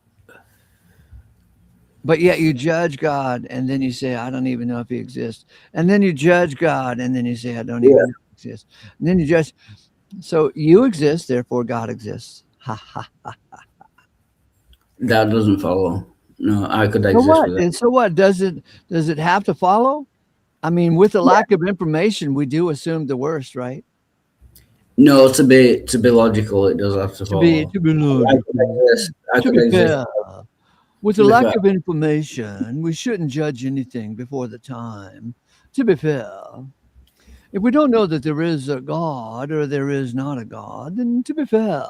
but yet you judge God, and then you say, I don't even know if He exists. And then you judge God, and then you say, I don't even know if He exists. And then you judge. So you exist, therefore God exists. Ha ha. That doesn't follow. No, I could So exist what? with it. And so what? Does it have to follow? I mean, with the lack of information, we do assume the worst, right? No, to be logical, it does have to follow. To be I logical. could exist. I To could be exist. fair, with the lack of information, we shouldn't judge anything before the time. To be fair, if we don't know that there is a God or there is not a God, then to be fair,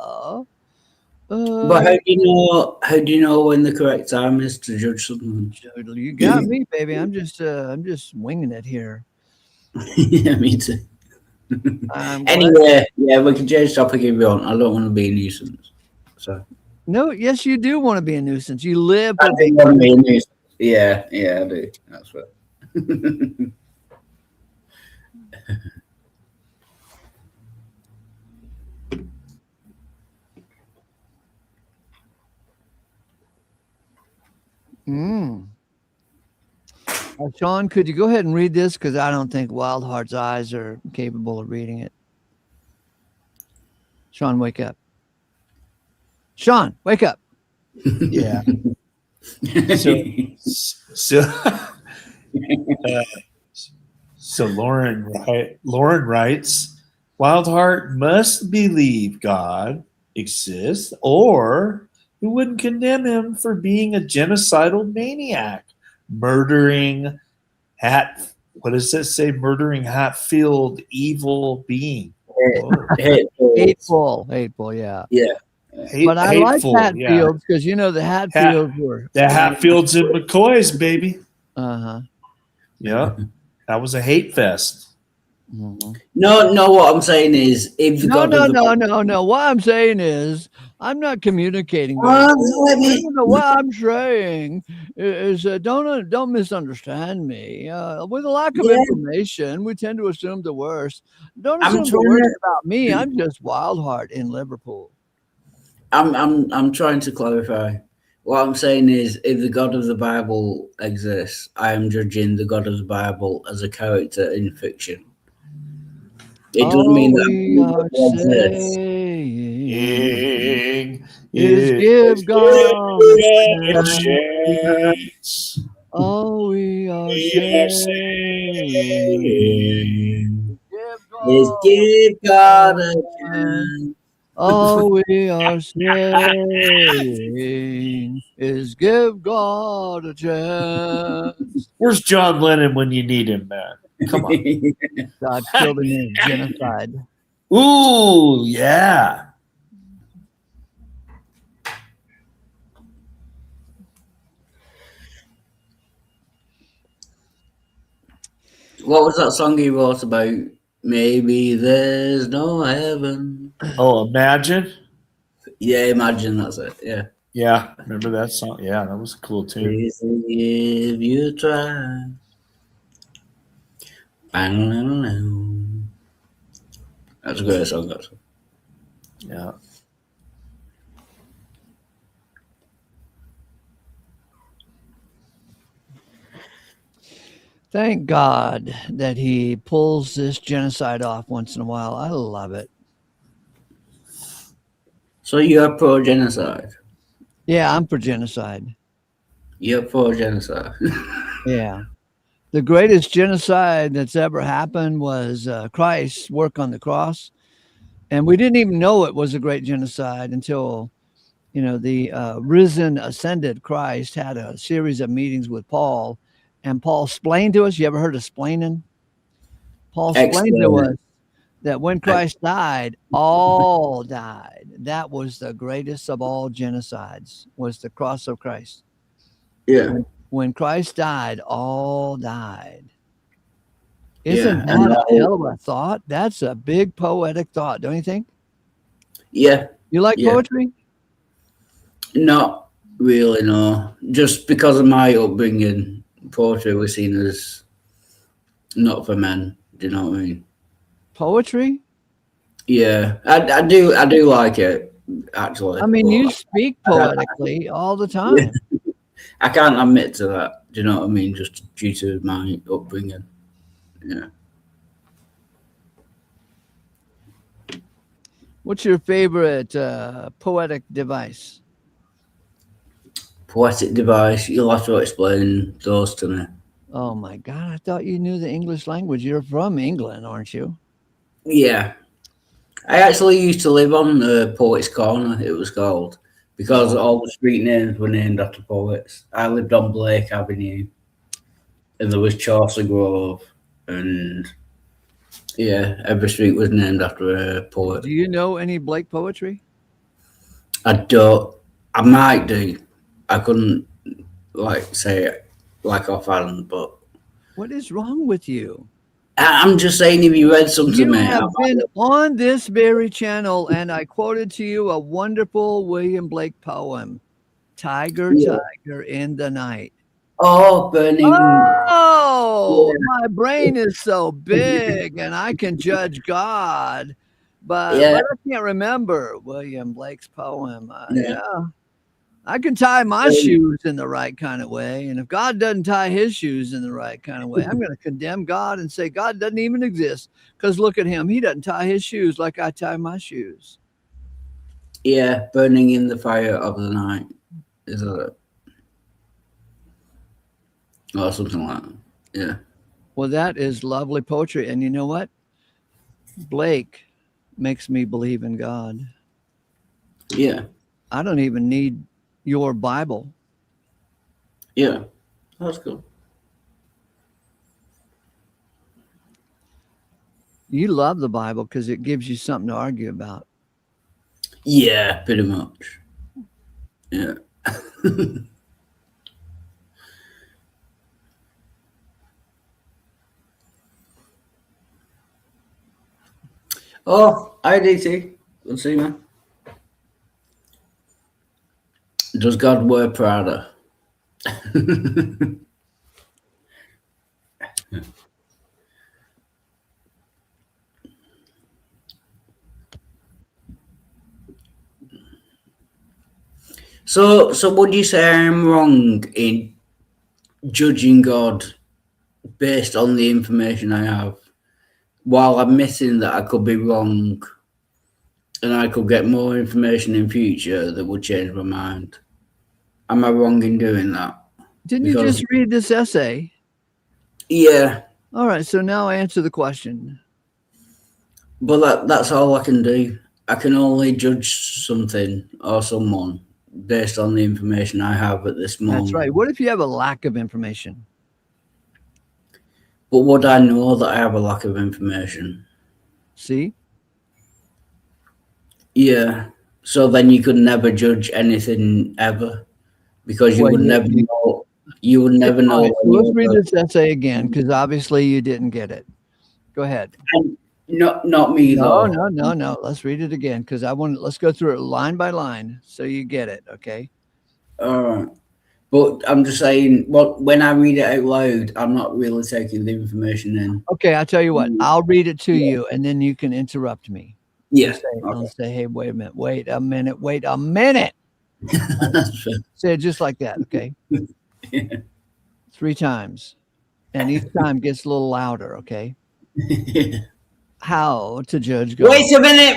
But how do you know? How do you know when the correct time is to judge something? you got me, baby. I'm just winging it here. Yeah, me too. I'm glad- Anyway, yeah, we can change topic if you want. I don't want to be a nuisance. So No, yes, you do want to be a nuisance. You live I for do want to be a nuisance. Yeah, I do. That's right. Sean, could you go ahead and read this? Because I don't think Wild Heart's eyes are capable of reading it. Sean, wake up. Sean, wake up. Yeah. So Lauren writes, Wildheart must believe God exists, or we wouldn't condemn him for being a genocidal maniac, murdering what does it say? Murdering Hatfield evil being. Hateful, yeah. Yeah. But I like Hateful, Hatfields because the Hatfields were The Hatfields and McCoys, baby. Uh-huh. Yeah. That was a hate fest. Mm-hmm. No. What I'm saying is, if No. What I'm saying is, I'm not communicating. What I'm saying is, don't misunderstand me. With a lack of information, we tend to assume the worst. Don't assume the worst about me. I'm just Wildheart in Liverpool. I'm trying to clarify. What I'm saying is, if the God of the Bible exists, I am judging the God of the Bible as a character in fiction. It doesn't mean that we are saying is give God a chance. All we are saying is give God a chance. All we are saying is give God a chance. Where's John Lennon when you need him, man? Come on. God killed him in genocide. Ooh, yeah. What was that song he wrote about? Maybe there's no heaven. Oh, Imagine? Yeah, Imagine, that's it. Yeah. Yeah, remember that song? Yeah, that was a cool tune. If you try. That's a great song, actually. Yeah. Thank God that he pulls this genocide off once in a while. I love it. So you're pro-genocide? Yeah, I'm for genocide. You're pro-genocide? Yeah. The greatest genocide that's ever happened was Christ's work on the cross. And we didn't even know it was a great genocide until, the risen, ascended Christ had a series of meetings with Paul. And Paul explained to us, you ever heard of splaining? Paul explained to us that when Christ died, all died. That was the greatest of all genocides, was the cross of Christ. Yeah. When Christ died, all died. Isn't that a hell of a thought? That's a big poetic thought, don't you think? Yeah. You like poetry? Not really, no. Just because of my upbringing, poetry was seen as not for men. Do you know what I mean? Poetry? Yeah, I do like it actually. I mean, but you speak poetically all the time. I can't admit to that. Do you know what I mean? Just due to my upbringing. Yeah. What's your favorite poetic device? Poetic device. You'll have to explain those to me. Oh my God, I thought you knew the English language. You're from England, aren't you? Yeah, I actually used to live on Poets Corner. It was called because all the street names were named after poets. I lived on Blake Avenue, and there was Chaucer Grove, and yeah, every street was named after a poet. Do you know any Blake poetry? I don't. I might do. I couldn't like say it like offhand, but What is wrong with you? I'm just saying if you read some to You me, have been on this very channel, and I quoted to you a wonderful William Blake poem, Tiger, Yeah. Tiger in the Night. burning. Oh, Yeah. my brain is so big and I can judge God, but Yeah. I can't remember William Blake's poem. Yeah. Yeah. I can tie my shoes in the right kind of way. And if God doesn't tie his shoes in the right kind of way, I'm going to condemn God and say God doesn't even exist. Because look at him. He doesn't tie his shoes like I tie my shoes. Yeah, burning in the fire of the night. Is that it? Or something like that. Yeah. Well, that is lovely poetry. And you know what? Blake makes me believe in God. Yeah. I don't even need your Bible. Yeah. That's cool. You love the Bible because it gives you something to argue about. Yeah, pretty much. Yeah. Oh, hi DT. Good to see you, man. Does God wear Prada? So would you say I'm wrong in judging God based on the information I have, while admitting that I could be wrong and I could get more information in future that would change my mind? Am I wrong in doing that? Didn't you just read this essay? Yeah. All right, so now answer the question. But that's all I can do. I can only judge something or someone based on the information I have at this moment. That's right. What if you have a lack of information? But would I know that I have a lack of information? See? Yeah. So then you could never judge anything ever, because you would never know. You would never know. Right, so let's read this essay again, because obviously you didn't get it. Go ahead. Not me though. No. Let's read it again, because let's go through it line by line so you get it. Okay. All right. But I'm just saying, when I read it out loud, I'm not really taking the information in. Okay, I'll tell you what. I'll read it to you, and then you can interrupt me. Yeah. I'll say, hey, wait a minute. Say it just like that, okay? Yeah. 3 times. And each time gets a little louder, okay? How to judge God. Wait a minute.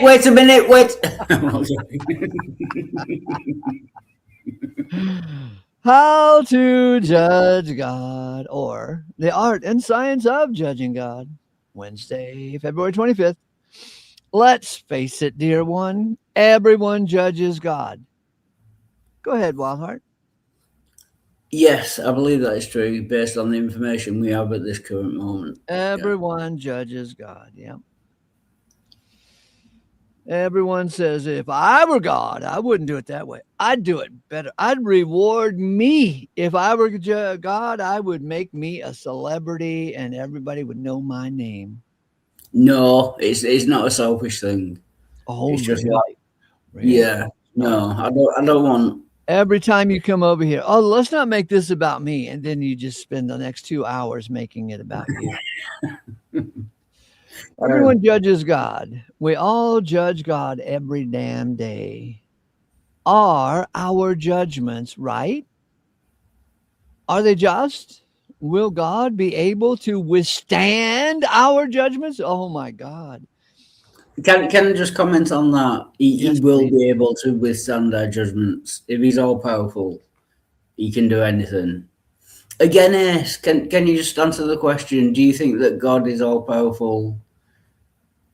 How to judge God, or the art and science of judging God. Wednesday, February 25th. Let's face it, dear one, everyone judges God. Go ahead, Wildheart. Yes, I believe that is true based on the information we have at this current moment. Everyone judges God, yeah. Everyone says, if I were God, I wouldn't do it that way. I'd do it better. I'd reward me. If I were God, I would make me a celebrity and everybody would know my name. No, it's not a selfish thing. Oh, it's just really? like, yeah, no, I don't want Every time you come over here, oh, let's not make this about me. And then you just spend the next 2 hours making it about you. Everyone judges God. We all judge God every damn day. Are our judgments right? Are they just? Will God be able to withstand our judgments? Oh my God. Can I just comment on that? Yes, He will please. be able to withstand our judgments. If he's all powerful, he can do anything. Again, yes. Can you just answer the question? Do you think that God is all powerful,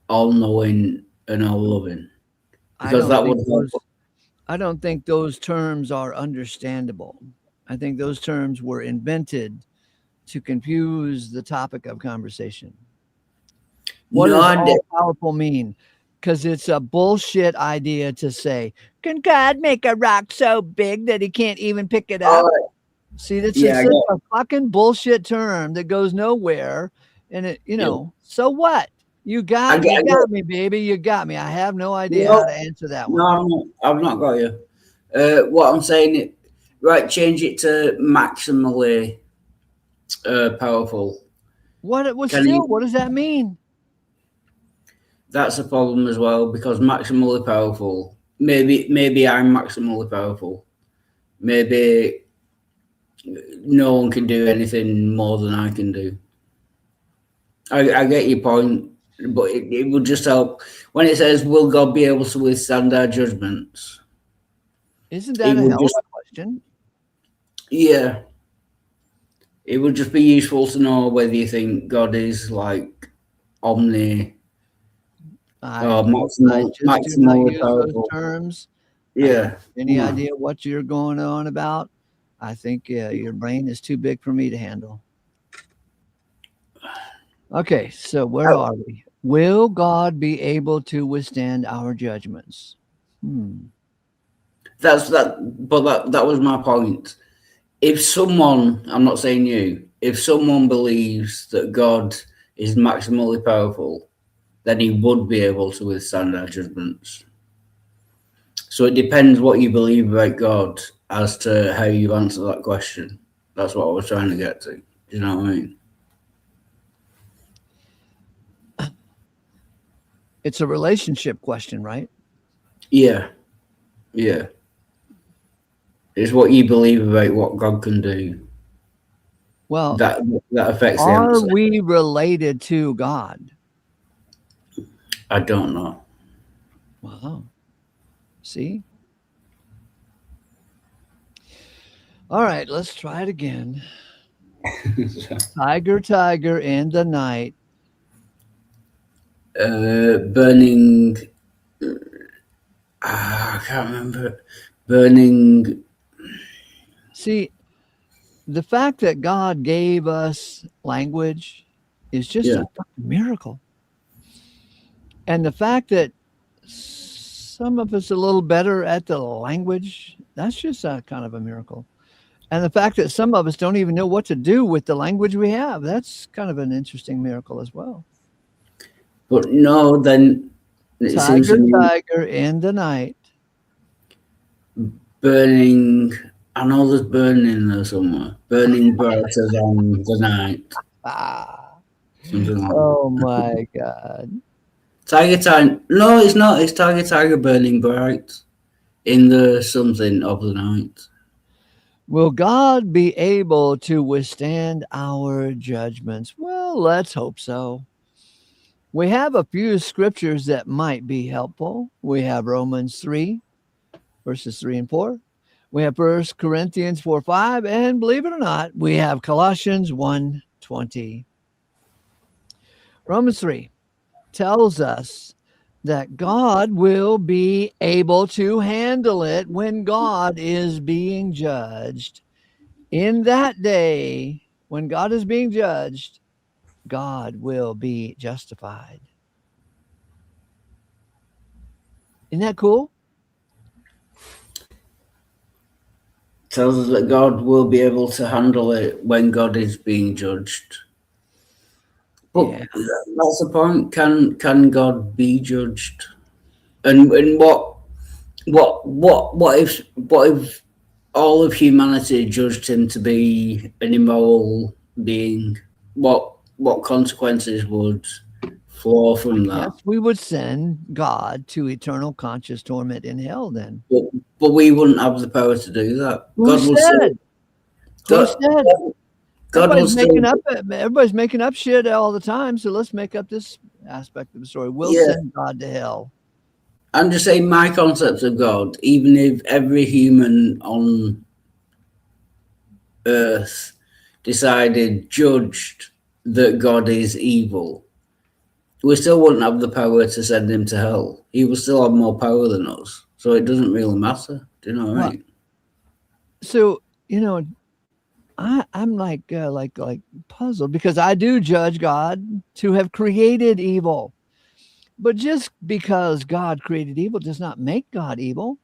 all knowing, and all loving? Because that would help. I don't think those terms are understandable. I think those terms were invented to confuse the topic of conversation. What No, does I all powerful mean? Because it's a bullshit idea to say, can God make a rock so big that he can't even pick it up? See, that's Yeah, I such get a fucking bullshit term that goes nowhere. And it, so what? You got me, baby. You got me. I have no idea how to answer that one. No, I've not got you. What I'm saying, right? Change it to maximally powerful. What does that mean? That's a problem as well because maximally powerful. Maybe I'm maximally powerful. Maybe no one can do anything more than I can do. I get your point, but it would just help when it says, "Will God be able to withstand our judgments?" Isn't that a hell of a question? Yeah. It would just be useful to know whether you think God is like omni maximally powerful. Those terms. Yeah. Any idea what you're going on about? I think your brain is too big for me to handle. Okay, so where are we? Will God be able to withstand our judgments? That's that. But that was my point. If someone, I'm not saying you, if someone believes that God is maximally powerful, then he would be able to withstand our judgments. So it depends what you believe about God as to how you answer that question. That's what I was trying to get to. Do you know what I mean? It's a relationship question, right? Yeah. Yeah. It's what you believe about what God can do. Well, that affects the are answer. we related to God? I don't know. Wow. See? All right, let's try it again. Tiger in the night. Burning. I can't remember. Burning. See, the fact that God gave us language is just a fucking miracle. And the fact that some of us are a little better at the language, that's just a kind of a miracle. And the fact that some of us don't even know what to do with the language we have, that's kind of an interesting miracle as well. But no, then it seems to me Tiger in the night. Burning. I know there's burning in there somewhere. Burning brighter than the night. Something like oh my God. Tiger. No, it's not. It's Tiger burning bright in the something of the night. Will God be able to withstand our judgments? Well, let's hope so. We have a few scriptures that might be helpful. We have Romans 3, verses 3 and 4. We have 1 Corinthians 4:5. And believe it or not, we have Colossians 1:20. Romans 3 tells us that God will be able to handle it when God is being judged. In that day, when God is being judged, God will be justified. Isn't that cool? Tells us that God will be able to handle it when God is being judged. But that's the point. Can God be judged? And what if all of humanity judged him to be an immoral being, what consequences would flow from that? Yes, we would send God to eternal conscious torment in hell then. But we wouldn't have the power to do that. Who God will still. said? Who God, said? God will Everybody's making up shit all the time, so let's make up this aspect of the story. We'll Yeah. send God to hell. I'm just saying my concept of God, even if every human on earth judged that God is evil, we still wouldn't have the power to send him to hell. He will still have more power than us. So it doesn't really matter. Do you know what I mean? So, you know, I'm like puzzled because I do judge God to have created evil. But just because God created evil does not make God evil.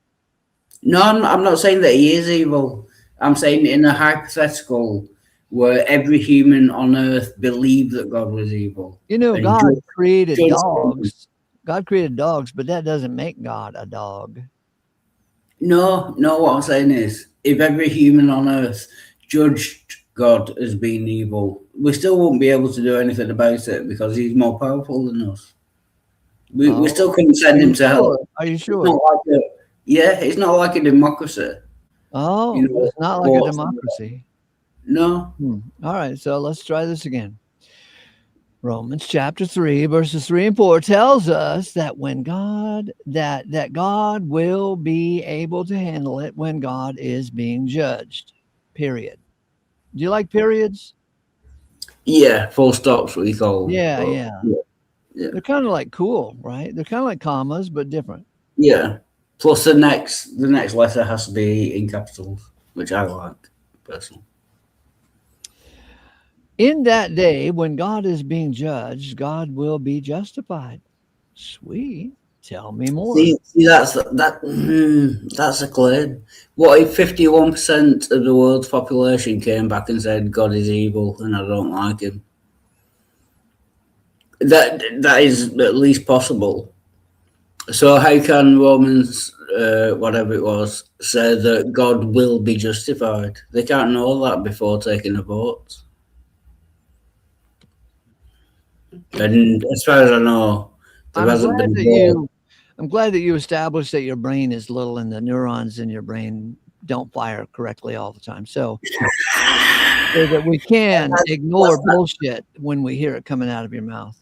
No, I'm not saying that he is evil. I'm saying in a hypothetical where every human on earth believed that God was evil. You know, And God created judged dogs. God created dogs, but that doesn't make God a dog. No, what I'm saying is, if every human on earth judged God as being evil, we still won't be able to do anything about it because he's more powerful than us. We still couldn't send him to hell. Are you It's sure? not like it's not like a democracy. Oh, You know, it's not like a democracy. No. All right, so let's try this again. Romans chapter 3, verses 3 and 4 tells us that when God, that God will be able to handle it when God is being judged. Period. Do you like periods? Yeah, full stops what you call them. Yeah, But, yeah. Yeah. They're kind of like cool, right? They're kind of like commas, but different. Yeah. Plus the next letter has to be in capitals, which I like personally. In that day, when God is being judged, God will be justified. Sweet. Tell me more. See, that's a claim. What if 51% of the world's population came back and said God is evil and I don't like him? That is at least possible. So how can Romans, whatever it was, say that God will be justified? They can't know that before taking a vote. And as far as I know, there hasn't been a vote. I'm glad that you established that your brain is little and the neurons in your brain don't fire correctly all the time. So that we can ignore bullshit when we hear it coming out of your mouth.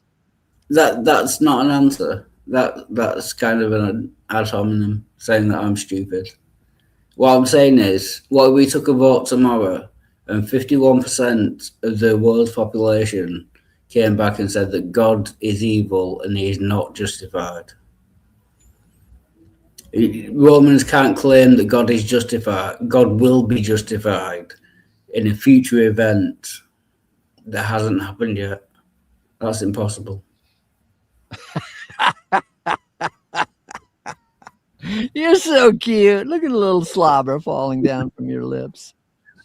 That's not an answer. That's kind of an ad hominem saying that I'm stupid. What I'm saying is, what if we took a vote tomorrow and 51% of the world's population came back and said that God is evil and he is not justified? Romans can't claim that God is justified. God will be justified in a future event that hasn't happened yet. That's impossible. You're so cute. Look at the little slobber falling down from your lips.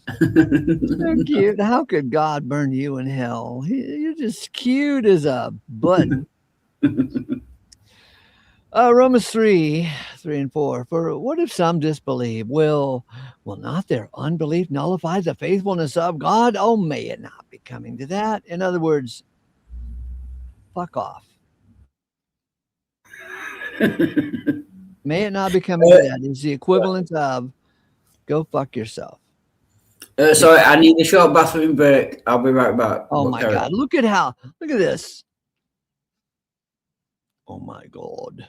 So cute. How could God burn you in hell? You're just cute as a button. Romans 3 and 4. For what if some disbelieve? Will not their unbelief nullify the faithfulness of God? Oh, may it not be coming to that. In other words, fuck off. May it not be coming to that is the equivalent of go fuck yourself. Sorry, I need a short bathroom break. I'll be right back. Oh my God. Look at this. Oh my God.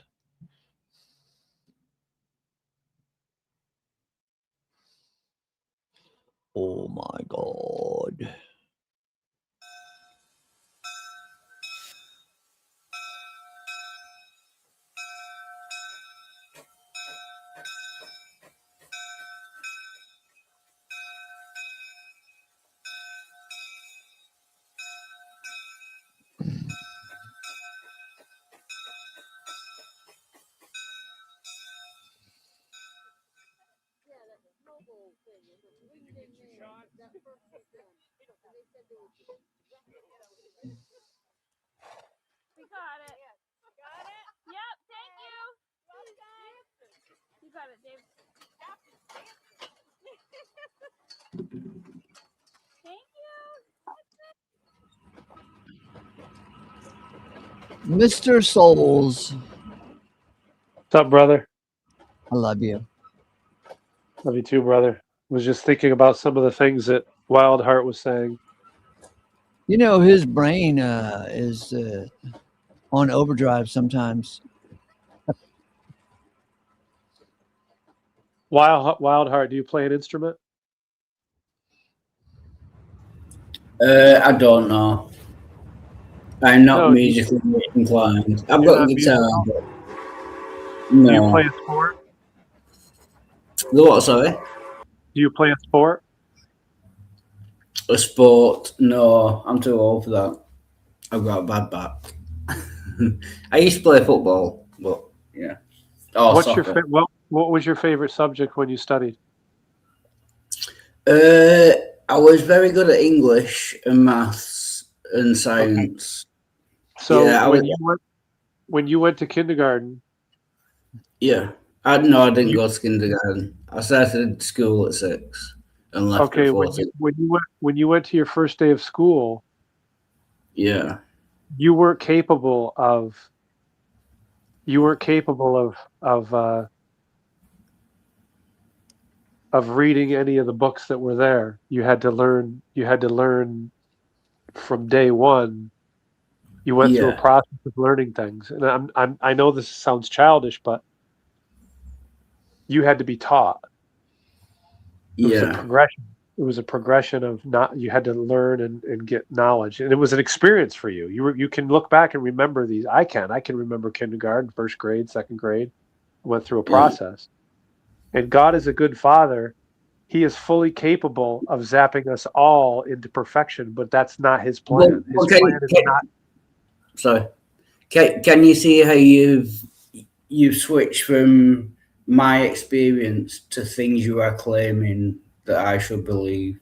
Oh my God. We got it. Got it? Yep, thank you. Well done. You got it, Dave. Thank Mr. Souls, What's up, brother? I love you. Love you too, brother. Was just thinking about some of the things that Wild Heart was saying. You know, his brain is on overdrive sometimes. Wild Heart, do you play an instrument? I don't know. I'm not No, musically inclined. I've you're got not a guitar, musical? but Do you no. play a sport? The what, sorry? Do you play a sport? A sport? No, I'm too old for that. I've got a bad back. I used to play football, but yeah. Oh, What's soccer. your what was your favorite subject when you studied? I was very good at English and maths and science. So Yeah, when you went to kindergarten, Yeah. I didn't go to kindergarten. I started school at 6 and left okay, at 14. when you went to your first day of school, Yeah. you weren't capable of reading any of the books that were there. You had to learn from day one. You went through a Yeah. process of learning things. And I know this sounds childish, but you had to be taught. It was a Yeah. progression. It was a progression of you had to learn and get knowledge. And it was an experience for you. You can look back and remember these. I can remember kindergarten, first grade, second grade. I went through a process. And God is a good father. He is fully capable of zapping us all into perfection, but that's not his plan. His plan is not. Sorry. Can you see how you've switched from my experience to things you are claiming that I should believe?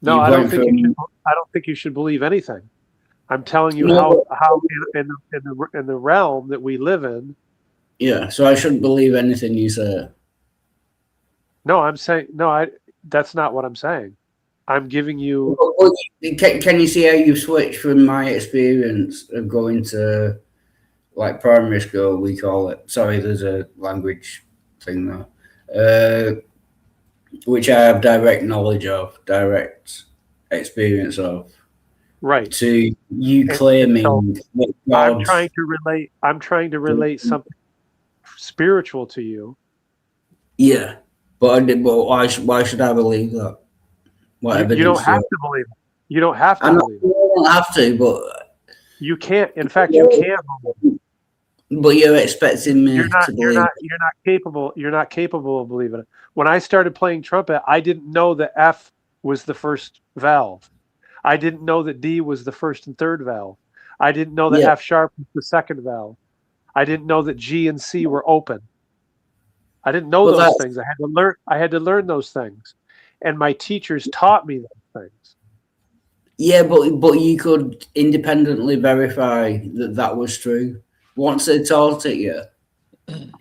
No, I don't think you should believe anything. I'm telling you how in the realm that we live in. Yeah, so I shouldn't believe anything you say. No, I'm saying no. That's not what I'm saying. I'm giving you. Can you see how you switched from my experience of going to like primary school? We call it. Sorry, there's a language thing there, which I have direct knowledge of, direct experience of. Right. To you claiming that I'm trying to relate something spiritual to you. Yeah, but why should I believe that? You don't have to believe it. You don't have to believe it. You don't have to, but you can't. In fact, you can't. But you're expecting me to believe. You're not capable. You're not capable of believing it. When I started playing trumpet, I didn't know that F was the first valve. I didn't know that D was the first and third valve. I didn't know that F sharp was the second valve. I didn't know that G and C were open. I didn't know those things. I had to learn those things, and my teachers taught me those things. Yeah, but you could independently verify that was true. Once they taught it you,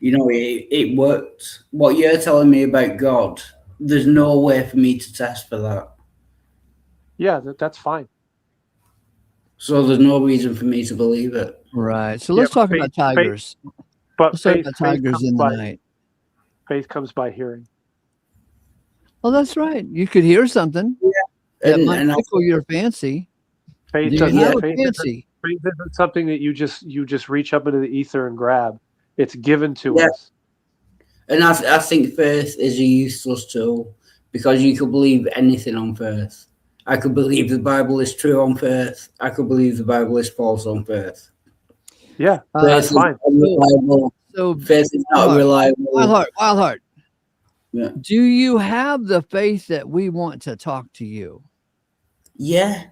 it worked. What you're telling me about God, there's no way for me to test for that. Yeah, that's fine. So there's no reason for me to believe it. Right. So let's talk about tigers. Let's talk about tigers in the night. Faith comes by hearing. Oh, that's right. You could hear something. Yeah. That might tickle your fancy. Faith isn't something that you just reach up into the ether and grab. It's given to us. And I think faith is a useless tool because you could believe anything on faith. I could believe the Bible is true on faith. I could believe the Bible is false on faith. Yeah, that's fine. So faith is not reliable. Wild Heart. Yeah. Do you have the faith that we want to talk to you? Yeah.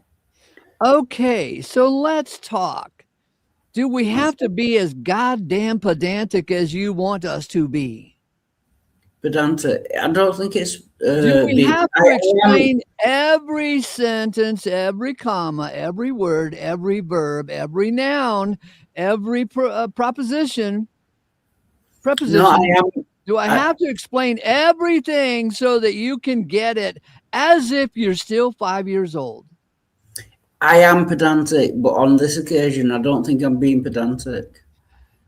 Okay, so let's talk. Do we have to be as goddamn pedantic as you want us to be? Pedantic? I don't think it's... do we have to explain every sentence, every comma, every word, every verb, every noun, every preposition? No, Do I have to explain everything so that you can get it as if you're still 5 years old. I am pedantic, but on this occasion, I don't think I'm being pedantic.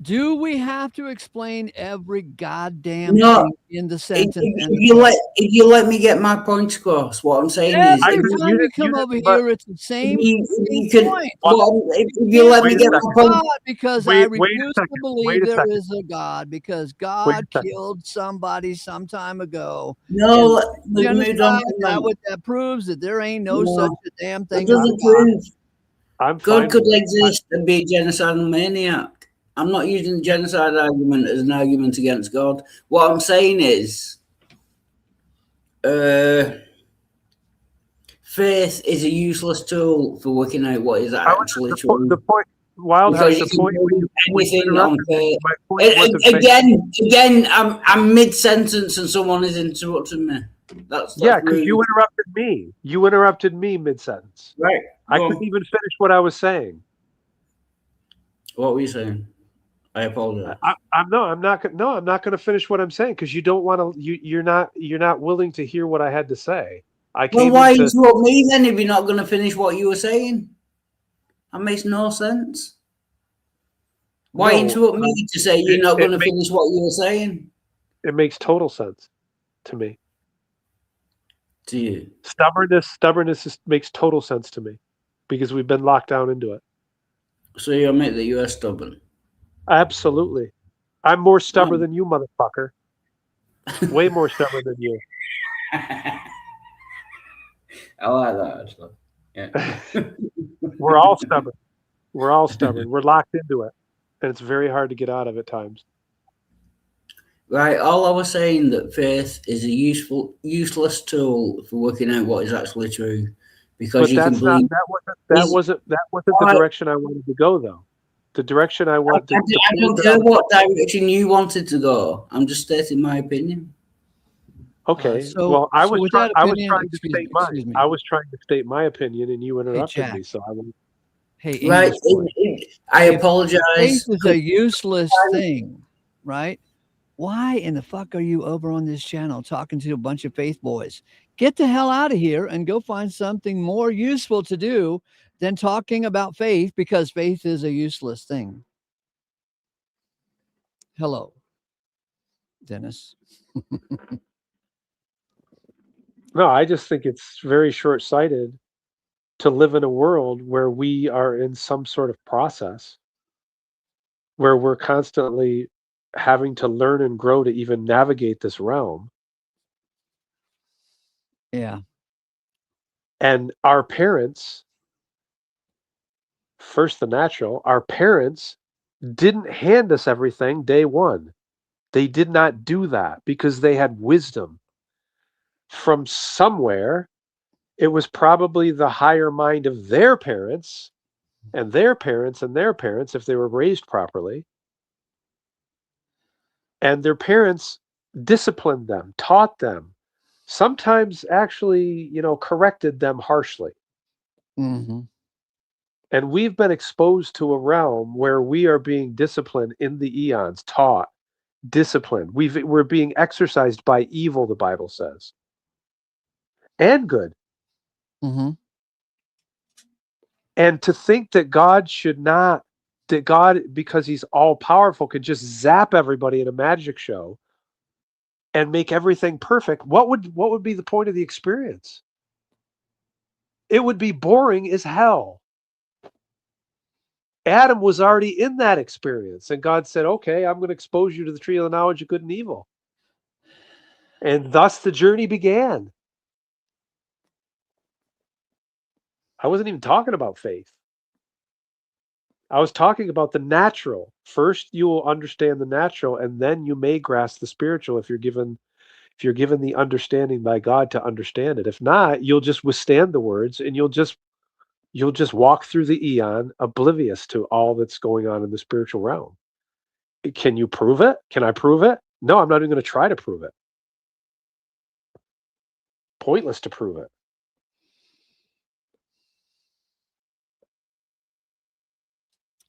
Do we have to explain every goddamn No, thing in the sentence? if you let me get my point across, what I'm saying is, Every you time you didn't- come you over didn't- but- here, it's the same you can, point. if you let me Wait a get my second. point, God, because Wait- I wait a refuse to second. believe Wait a there second. is a God, because Wait a God second. killed somebody some time ago. no, And we've moved on genocide, from that. that proves that there ain't no No, such a damn That thing as doesn't God. prove I'm God fine could with it. exist and be a genocidal maniac. I'm not using the genocide argument as an argument against God. What I'm saying is, faith is a useless tool for working out what is actually true. The point, Wildhouse, Because you the can point when believe you anything on interrupted me, faith. my point wasn't faith. Again, I'm mid-sentence and someone is interrupting me. That's Yeah, because rude. you interrupted me. You interrupted me mid-sentence. Right. I Go couldn't on. even finish what I was saying. What were you saying? I apologize. I'm not going to finish what I'm saying because you don't want to. You're not willing to hear what I had to say. I Well, came why into. interrupt me then if you're not going to finish what you were saying? That makes no sense. Why No, interrupt me to say you're not it going to finish what you were saying? It makes total sense to me. To you. Stubbornness makes total sense to me because we've been locked down into it. So you admit that you are stubborn? Absolutely. I'm more stubborn than you, motherfucker. Way more stubborn than you. I like that, actually. Yeah. We're all stubborn. We're all stubborn. We're locked into it. And it's very hard to get out of at times. Right. All I was saying that faith is a useless tool for working out what is actually true, because But you can believe. that wasn't the direction I wanted to go, though. The direction I want. I don't care what direction you wanted to go. I'm just stating my opinion. Okay. So I was with trying that to opinion, state excuse me. mine. I was trying to state my opinion, and you interrupted me. Jack. So I will. Hey, Right. English boy. I If apologize. faith is a useless thing, right? Why in the fuck are you over on this channel talking to a bunch of faith boys? Get the hell out of here and go find something more useful to do than talking about faith, because faith is a useless thing. Hello, Dennis. No, I just think it's very short-sighted to live in a world where we are in some sort of process where we're constantly having to learn and grow to even navigate this realm. Yeah. And our parents, first the natural, our parents didn't hand us everything day one. They did not do that because they had wisdom from somewhere. It was probably the higher mind of their parents and their parents and their parents, if they were raised properly. And their parents disciplined them, taught them, sometimes actually, corrected them harshly. Mm-hmm. And we've been exposed to a realm where we are being disciplined in the eons, taught, disciplined. We're being exercised by evil, the Bible says, and good. Mm-hmm. And to think that God because he's all powerful, could just zap everybody in a magic show and make everything perfect. What would be the point of the experience? It would be boring as hell. Adam was already in that experience, and God said, okay, I'm going to expose you to the tree of the knowledge of good and evil. And thus the journey began. I wasn't even talking about faith. I was talking about the natural. First, you will understand the natural, and then you may grasp the spiritual if you're given the understanding by God to understand it. If not, you'll just withstand the words, and you'll just walk through the eon oblivious to all that's going on in the spiritual realm. Can you prove it? Can I prove it? No, I'm not even going to try to prove it. Pointless to prove it.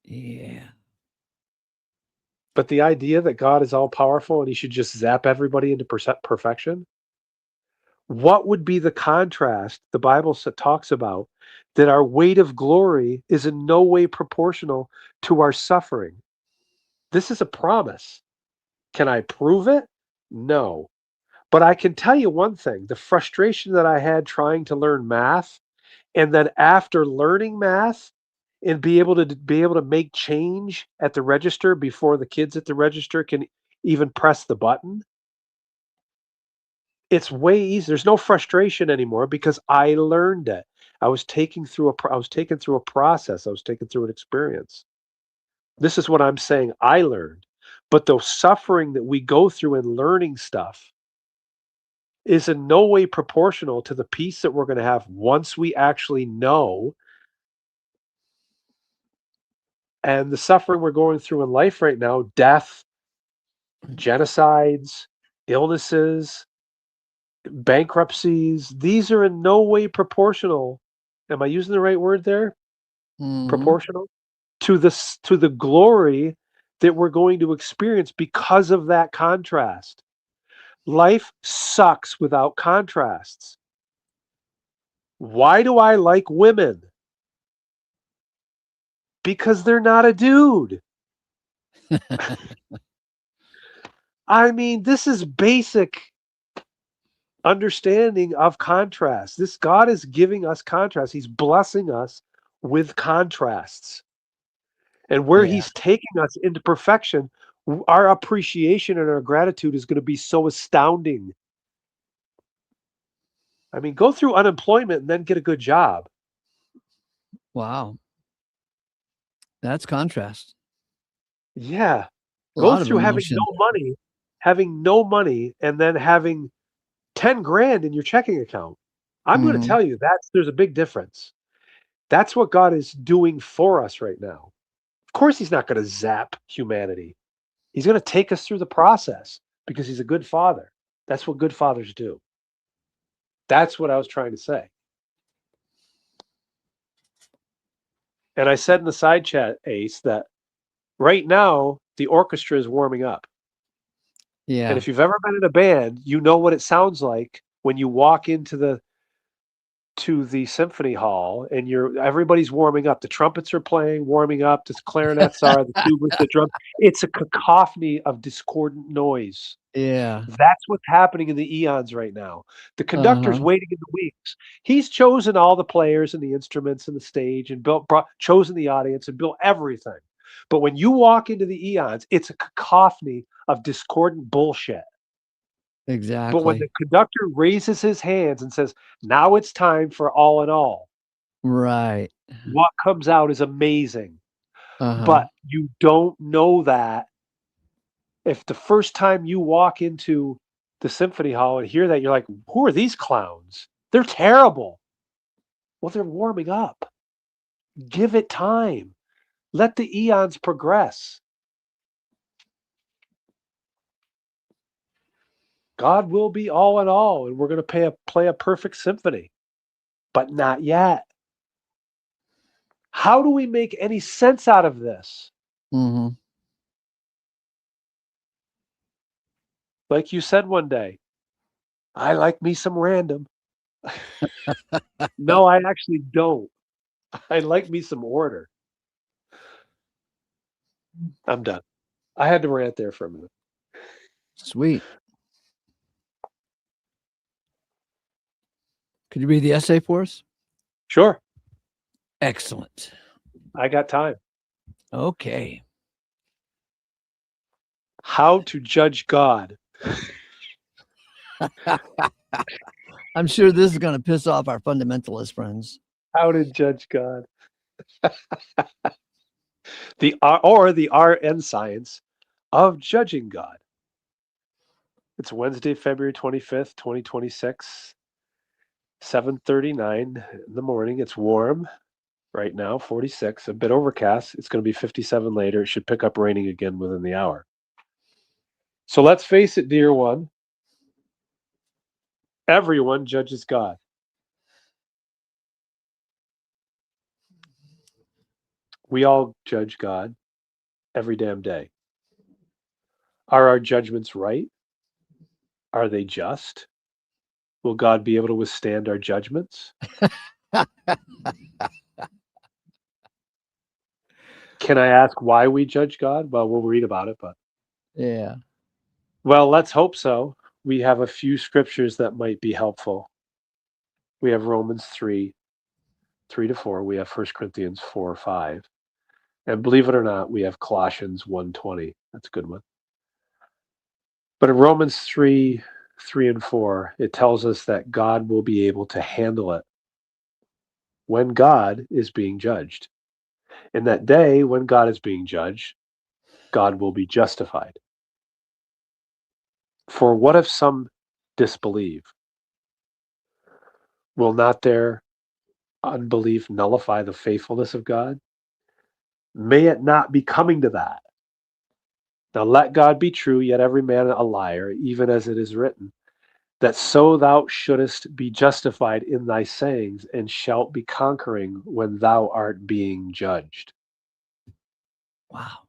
Yeah. But the idea that God is all powerful and he should just zap everybody into perfection. What would be the contrast the Bible talks about that our weight of glory is in no way proportional to our suffering? This is a promise. Can I prove it? No. But I can tell you one thing, the frustration that I had trying to learn math, and then after learning math and be able to make change at the register before the kids at the register can even press the button, it's way easier. There's no frustration anymore because I learned it. I was taken through a process. I was taken through an experience. This is what I'm saying I learned. But the suffering that we go through in learning stuff is in no way proportional to the peace that we're going to have once we actually know. And the suffering we're going through in life right now, death, genocides, illnesses, bankruptcies, these are in no way proportional. Am I using the right word there? Mhm. Proportional to the glory that we're going to experience because of that contrast. Life sucks without contrasts. Why do I like women? Because they're not a dude. I mean, this is basic understanding of contrast. This God is giving us contrast. He's blessing us with contrasts. And where Yeah. he's taking us into perfection, our appreciation and our gratitude is going to be so astounding. I mean, go through unemployment and then get a good job. Wow. That's contrast. Yeah. A Go lot of through emotion. having no money, and then having 10 grand in your checking account. I'm going to Mhm. tell you there's a big difference. That's what God is doing for us right now. Of course, he's not going to zap humanity. He's going to take us through the process because he's a good father. That's what good fathers do. That's what I was trying to say. And I said in the side chat, Ace, that right now the orchestra is warming up. Yeah. And if you've ever been in a band, you know what it sounds like when you walk into the symphony hall and everybody's warming up. The trumpets are playing, warming up, the clarinets are, the tubas, the drum. It's a cacophony of discordant noise. Yeah. That's what's happening in the eons right now. The conductor's Uh-huh. waiting in the wings. He's chosen all the players and the instruments and the stage and chosen the audience and built everything. But when you walk into the eons, it's a cacophony of discordant bullshit. But when the Exactly. conductor raises his hands and says, now it's time for all in all, Right. what comes out is amazing. Uh-huh. But you don't know that if the first time you walk into the symphony hall and hear that, you're like, who are these clowns? They're terrible. Well, they're warming up. Give it time. Let the eons progress. God will be all in all, and we're going to play a perfect symphony, but not yet. How do we make any sense out of this? Mhm. Like you said one day, I like me some random. No, I actually don't. I like me some order. I'm done. I had to rant there for a minute. Sweet. Could you read the essay for us? Sure, Excellent. I got time. Okay. How to judge God. I'm sure this is going to piss off our fundamentalist friends. How to judge God. The art and science of judging God. It's Wednesday, February 25th, 2026, 7:39 in the morning. It's warm right now, 46, a bit overcast. It's going to be 57 later. It should pick up raining again within the hour. So let's face it, dear one. Everyone judges God. We all judge God every damn day. Are our judgments right? Are they just? Will God be able to withstand our judgments? Can I ask why we judge God? Well, we'll read about it, but Yeah. well, let's hope so. We have a few scriptures that might be helpful. We have Romans 3:3-4. We have 1 Corinthians 4:5. And believe it or not, we have Colossians 1:20. That's a good one. But in Romans 3:3-4, it tells us that God will be able to handle it when God is being judged. In that day, when God is being judged, God will be justified. For what if some disbelieve? Will not their unbelief nullify the faithfulness of God? May it not be coming to that. Now let God be true, yet every man a liar, even as it is written, that so thou shouldest be justified in thy sayings, and shalt be conquering when thou art being judged. Wow.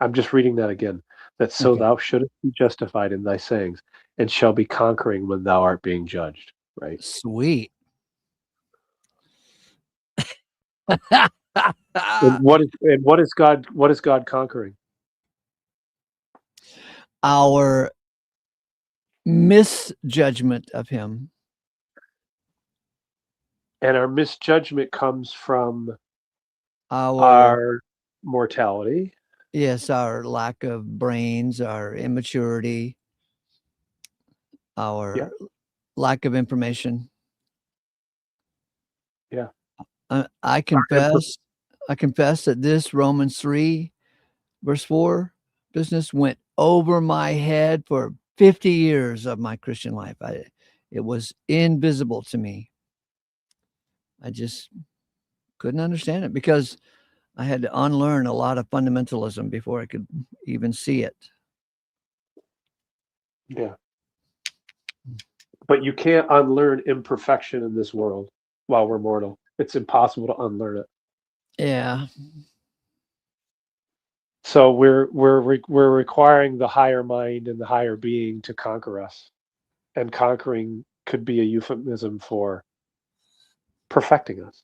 I'm just reading that again. That so Okay. thou shouldest be justified in thy sayings, and shall be conquering when thou art being judged. Right? Sweet. And what is God conquering? Our misjudgment of him. And our misjudgment comes from Our our mortality. yes, our lack of brains, our immaturity, our Yeah. lack of information. Yeah. I confess that this Romans 3 verse 4 business went over my head for 50 years of my Christian life. It was invisible to me. I just couldn't understand it because I had to unlearn a lot of fundamentalism before I could even see it. Yeah. But you can't unlearn imperfection in this world while we're mortal. It's impossible to unlearn it. Yeah. So we're requiring the higher mind and the higher being to conquer us. And conquering could be a euphemism for perfecting us,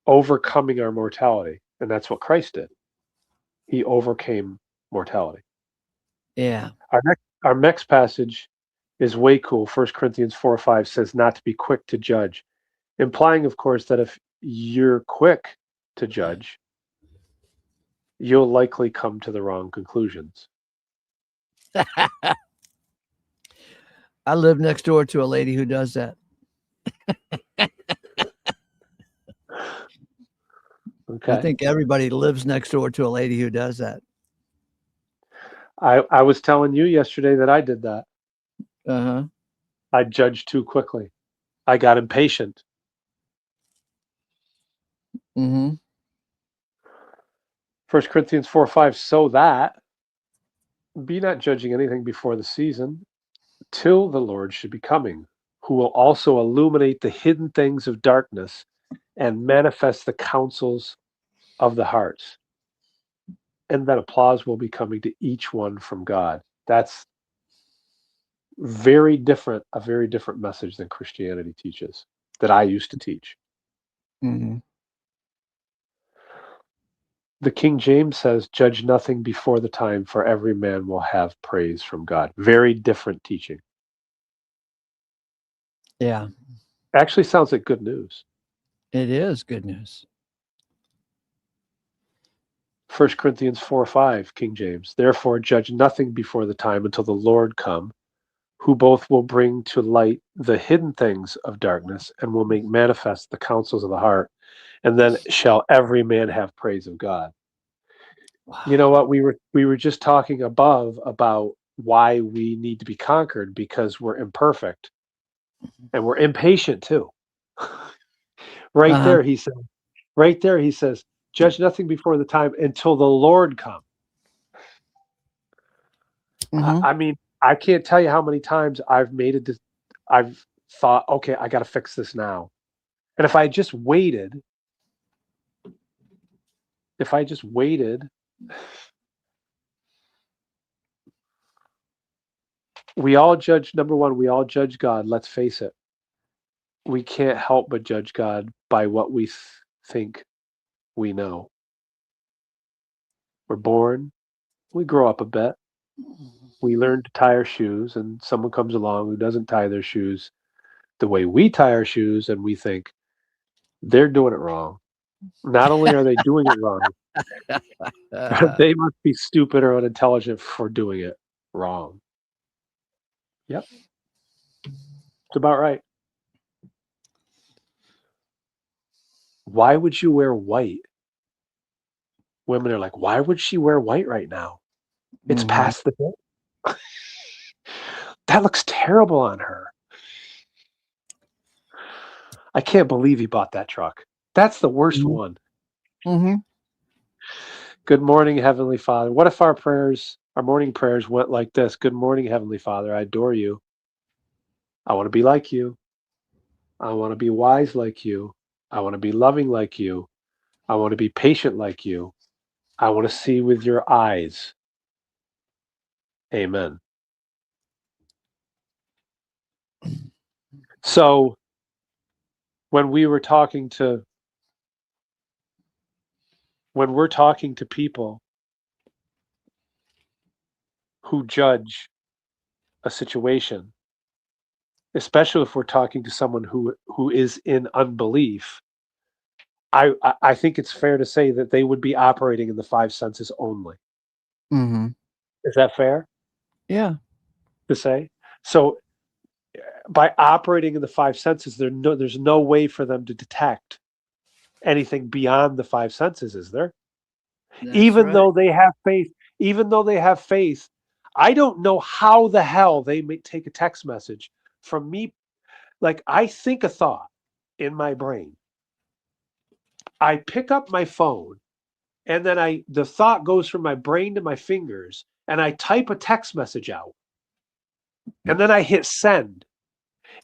overcoming our mortality. And that's what Christ did. He overcame mortality. Yeah. Our next passage is way cool. 1 Corinthians 4:5 says not to be quick to judge, implying, of course, that if you're quick to judge, you'll likely come to the wrong conclusions. I live next door to a lady who does that. Okay. I think everybody lives next door to a lady who does that. I was telling you yesterday that I did that. Uh-huh. I judged too quickly. I got impatient. Mm-hmm. 1 Corinthians 4:5, so that be not judging anything before the season, till the Lord should be coming, who will also illuminate the hidden things of darkness and manifest the counsels of the hearts. And that applause will be coming to each one from God. That's a very different message than Christianity teaches, that I used to teach. Mm-hmm. The King James says, judge nothing before the time, for every man will have praise from God. Very different teaching. Yeah, Actually sounds like good news. it is good news. 1 Corinthians 4:5, King James. Therefore, judge nothing before the time until the Lord come, who both will bring to light the hidden things of darkness and will make manifest the counsels of the heart. And then shall every man have praise of God. Wow. You know what? We were just talking above about why we need to be conquered because we're imperfect and we're impatient too. Right Uh-huh. there, he says, judge nothing before the time until the Lord come. Mm-hmm. I mean, I can't tell you how many times I've I've thought, okay, I got to fix this now. And if I just waited, We all judge, number one, we all judge God. Let's face it. We can't help but judge God by what we think we know. We're born, we grow up a bit, we learn to tie our shoes, and someone comes along who doesn't tie their shoes the way we tie our shoes, and we think they're doing it wrong. Not only are they doing it wrong, but they must be stupid or unintelligent for doing it wrong. Yep. It's about right. Why would you wear white? Women are like, why would she wear white right now? It's Mhm. past the day. That looks terrible on her. I can't believe he bought that truck. That's the worst Mhm. one. Mhm. Good morning, Heavenly Father. What if our prayers, our morning prayers went like this? Good morning, Heavenly Father. I adore you. I want to be like you. I want to be wise like you. I want to be loving like you. I want to be patient like you. I want to see with your eyes. Amen. So when we're talking to people who judge a situation, especially if we're talking to someone who is in unbelief, I think it's fair to say that they would be operating in the five senses only. Mhm. Is that fair Yeah. to say? So by operating in the five senses, there's no way for them to detect anything beyond the five senses, is there? That's Even right. though they have faith, I don't know how the hell they may take a text message from me. Like, I think a thought in my brain. I pick up my phone, and then the thought goes from my brain to my fingers, and I type a text message out. And then I hit send.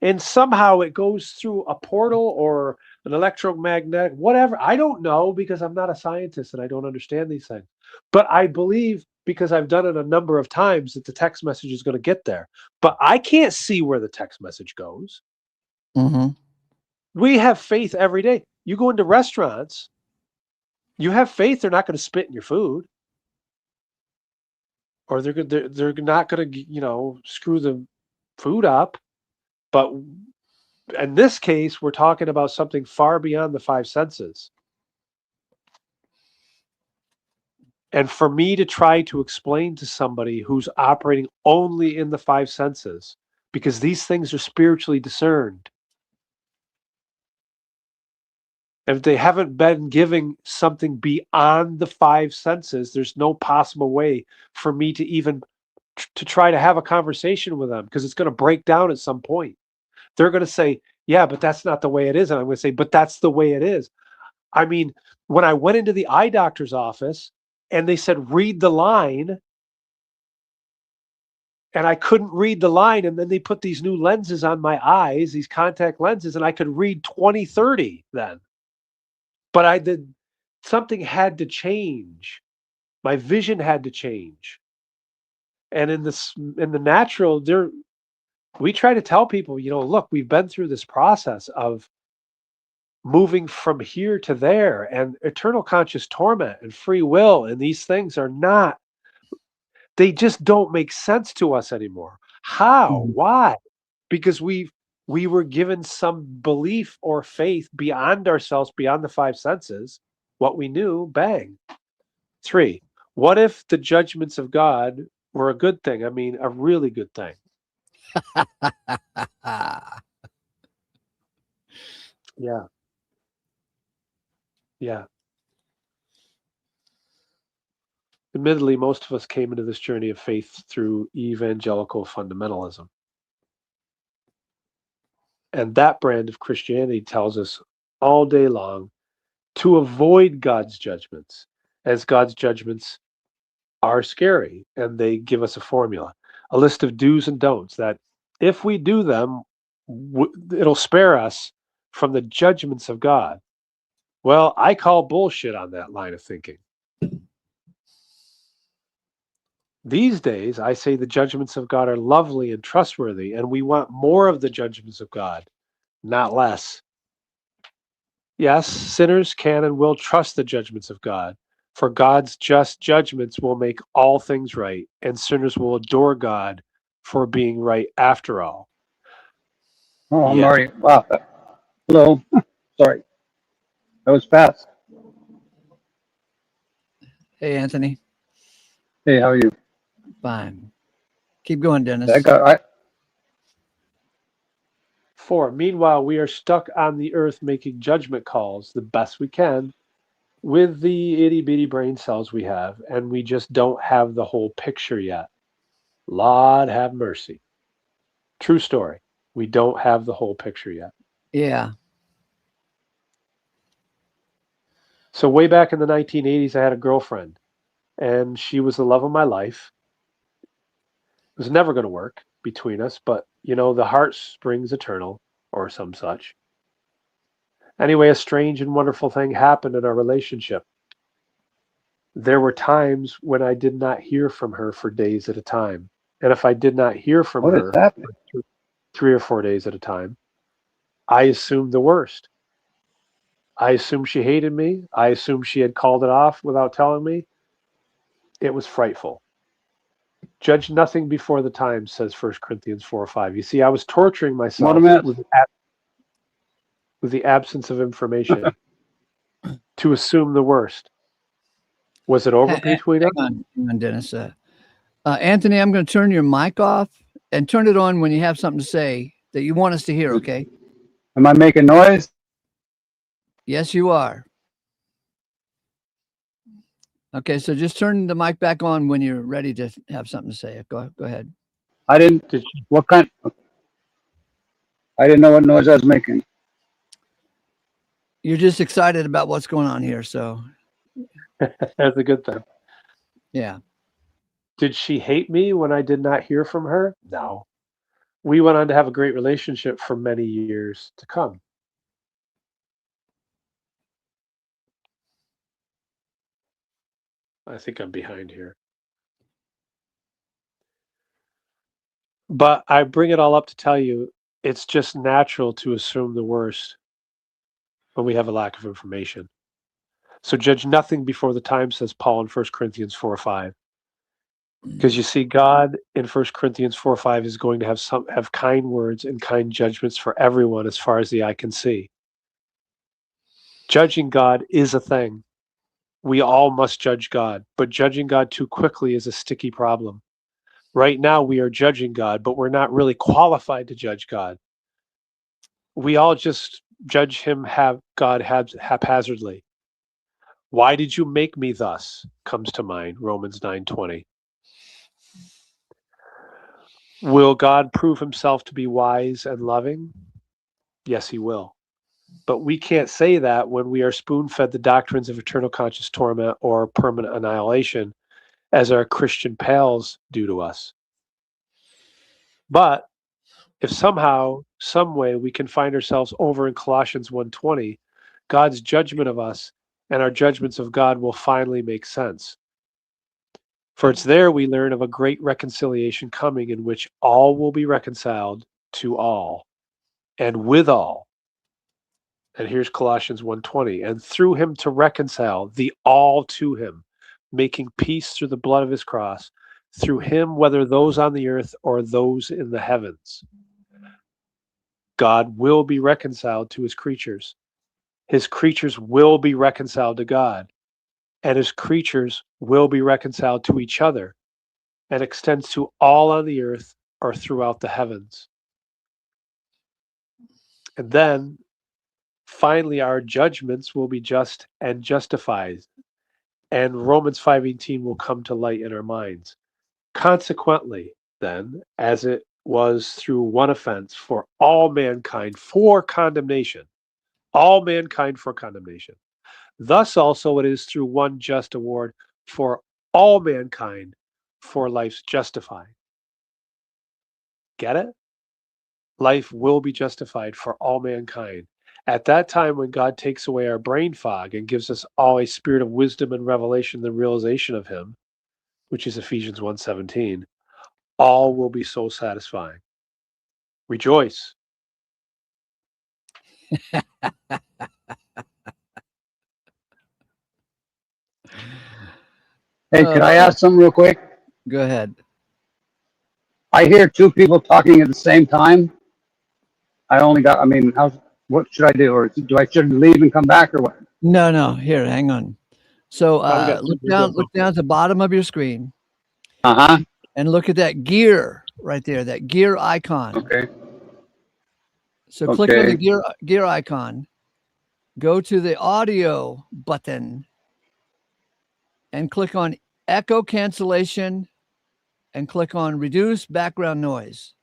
And somehow it goes through a portal or an electromagnetic, whatever. I don't know, because I'm not a scientist and I don't understand these things. But I believe, because I've done it a number of times, that the text message is going to get there. But I can't see where the text message goes. Mhm. We have faith every day. You go into restaurants, you have faith they're not going to spit in your food, or they're not going to screw the food up. But in this case, we're talking about something far beyond the five senses. And for me to try to explain to somebody who's operating only in the five senses, because these things are spiritually discerned, if they haven't been giving something beyond the five senses, there's no possible way for me to even to try to have a conversation with them, because it's going to break down at some point. They're going to say, yeah, but that's not the way it is. And I'm going to say, but that's the way it is. I mean, when I went into the eye doctor's office and they said, read the line, and I couldn't read the line, and then they put these new lenses on my eyes, these contact lenses, and I could read 20/30 then. But something had to change. My vision had to change. And in the natural, we try to tell people, look, we've been through this process of moving from here to there, and eternal conscious torment and free will, and these things they just don't make sense to us anymore. How? Mhm. Why? Because we were given some belief or faith beyond ourselves, beyond the five senses. What we knew, bang. 3, what if the judgments of God were a good thing? I mean, a really good thing. Yeah. Yeah. Admittedly, most of us came into this journey of faith through evangelical fundamentalism. And that brand of Christianity tells us all day long to avoid God's judgments, as God's judgments are scary, and they give us a formula, a list of do's and don'ts that if we do them, it'll spare us from the judgments of God. Well, I call bullshit on that line of thinking. These days, I say the judgments of God are lovely and trustworthy, and we want more of the judgments of God, not less. Yes, sinners can and will trust the judgments of God, for God's just judgments will make all things right, and sinners will adore God for being right after all. Oh, I'm Yeah. already. Wow. Hello. Sorry. That was fast. Hey, Anthony. Hey, how are you? Fine. Keep going, Dennis. That got. 4. Meanwhile, we are stuck on the earth making judgment calls the best we can with the itty bitty brain cells we have, and we just don't have the whole picture yet. Lord have mercy. True story. We don't have the whole picture yet. Yeah. So, way back in the 1980s, I had a girlfriend, and she was the love of my life. It was never going to work between us, but the heart springs eternal, or some such. Anyway, a strange and wonderful thing happened in our relationship. There were times when I did not hear from her for days at a time. And if I did not hear from What is her happening? for 3 or 4 days at a time, I assumed the worst. I assumed she hated me. I assumed she had called it off without telling me. It was frightful. Judge nothing before the time, says 1 Corinthians 4:5. You see, I was torturing myself Motorman. with the absence of information to assume the worst. Was it over between us? Hang on, Dennis. Anthony, I'm going to turn your mic off and turn it on when you have something to say that you want us to hear, okay? Am I making noise? Yes, you are. Okay, so just turn the mic back on when you're ready to have something to say. Go ahead. I didn't. Did she? What kind? I didn't know what noise I was making. You're just excited about what's going on here, so That's a good thing. yeah. Did she hate me when I did not hear from her? No. We went on to have a great relationship for many years to come. I think I'm behind here. But I bring it all up to tell you it's just natural to assume the worst when we have a lack of information. So judge nothing before the time, says Paul in 1 Corinthians 4:5. Because you see, God in 1 Corinthians 4:5 is going to have kind words and kind judgments for everyone as far as the eye can see. Judging God is a thing. We all must judge God, but judging God too quickly is a sticky problem. Right now, we are judging God, but we're not really qualified to judge God. We all just judge him haphazardly. Why did you make me thus? Comes to mind, Romans 9:20. Will God prove himself to be wise and loving? Yes, he will. But we can't say that when we are spoon-fed the doctrines of eternal conscious torment or permanent annihilation, as our Christian pals do to us. But if somehow, some way, we can find ourselves over in Colossians 1:20, God's judgment of us and our judgments of God will finally make sense. For it's there we learn of a great reconciliation coming in which all will be reconciled to all and with all. And here's Colossians 1:20, and through him to reconcile the all to him, making peace through the blood of his cross, through him, whether those on the earth or those in the heavens. God will be reconciled to his creatures. His creatures will be reconciled to God, and his creatures will be reconciled to each other, and extends to all on the earth or throughout the heavens. And then, finally, our judgments will be just and justified, and Romans 5:18 will come to light in our minds. Consequently, then, as it was through one offense for all mankind for condemnation, thus also it is through one just award for all mankind for life's justifying. Get it? Life will be justified for all mankind. At that time, when God takes away our brain fog and gives us all a spirit of wisdom and revelation, the realization of him, which is Ephesians 1:17, all will be so satisfying. Rejoice. Hey, could I ask something real quick? Go ahead. I hear two people talking at the same time. I mean, what should I do? Or should leave and come back or what? No. Here, hang on. So I've got look two down. people. Look down at the bottom of your screen Uh-huh. and look at that gear right there. That gear icon. Okay. So click on the Okay. gear icon. Go to the audio button and click on echo cancellation and click on reduce background noise.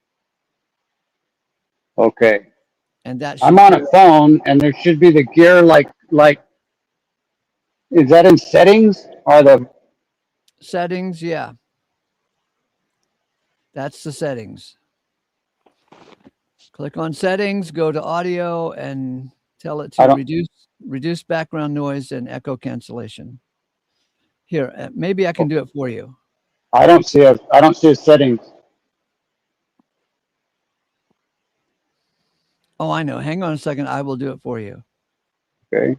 Okay. And that I'm should on do a it. phone and there should be the gear like is that in settings or the Settings. Yeah. That's the settings. Click on settings, go to audio and tell it I to don't reduce background noise and echo cancellation. Here, maybe I can do it for you. I don't see a settings. Oh, I know. Hang on a second. I will do it for you. Okay.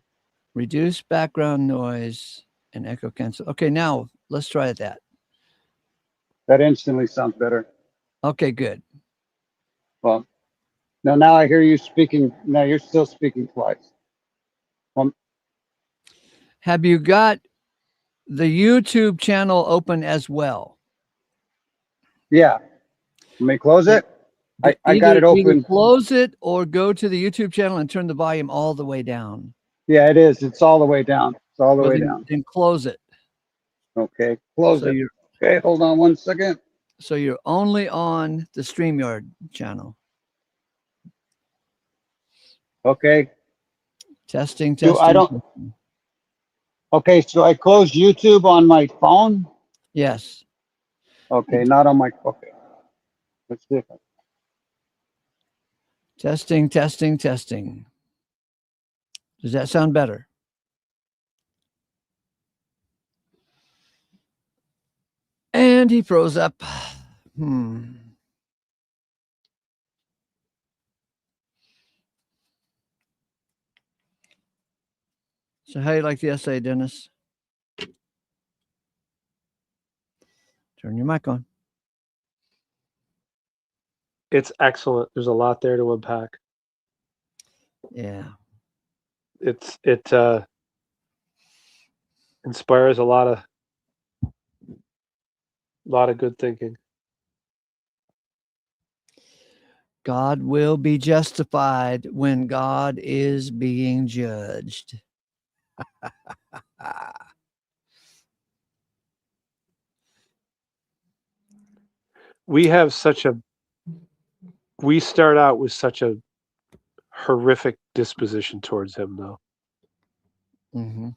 Reduce background noise and echo cancel. Okay, now let's try that. That instantly sounds better. Okay, good. Well, now I hear you speaking. Now you're still speaking twice. Have you got the YouTube channel open as well? Yeah. Let me close it. I got it Either open. close it or go to the YouTube channel and turn the volume all the way down. Yeah, it is. It's all the way down. It's all the Well, way then, down. then close it. Okay. Close So it. you're Okay. Hold on one second. so you're only on the StreamYard channel. Okay. Testing, Do I testing. don't. Testing. Okay. So I closed YouTube on my phone. Yes. Okay. Not on my. Okay. That's different. Testing, testing, testing. Does that sound better? And he froze up. So how you like the essay, Dennis? Turn your mic on. It's excellent. There's a lot there to unpack. Yeah. It inspires a lot of good thinking. God will be justified when God is being judged. We start out with such a horrific disposition towards him, though. Mm-hmm.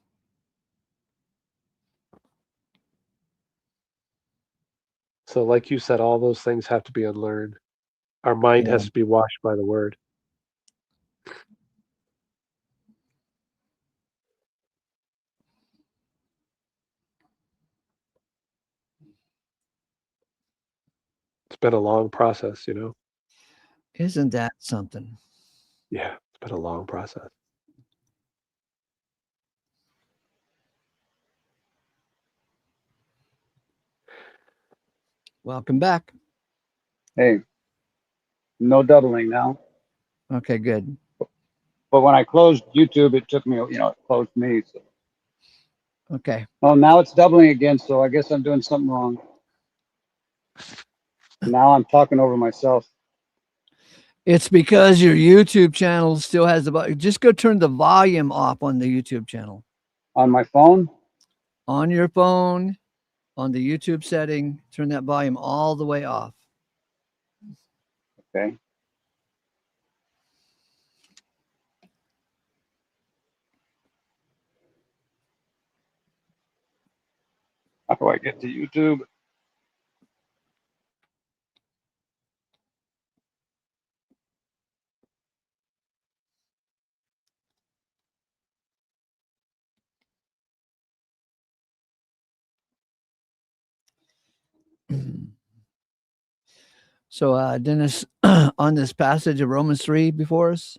So like you said, all those things have to be unlearned. Our mind has to be washed by the word. It's been a long process, you know? Isn't that something? Yeah, it's been a long process. Welcome back. Hey. No doubling now. Okay, good. But when I closed YouTube, it took me. It closed me. So. Okay. Oh, now it's doubling again. So I guess I'm doing something wrong. Now I'm talking over myself. It's because your YouTube channel still has the just go turn the volume off on the YouTube channel. On my phone? On your phone, on the YouTube setting, turn that volume all the way off. Okay. How do I get to YouTube? So, Dennis, on this passage of Romans 3 before us,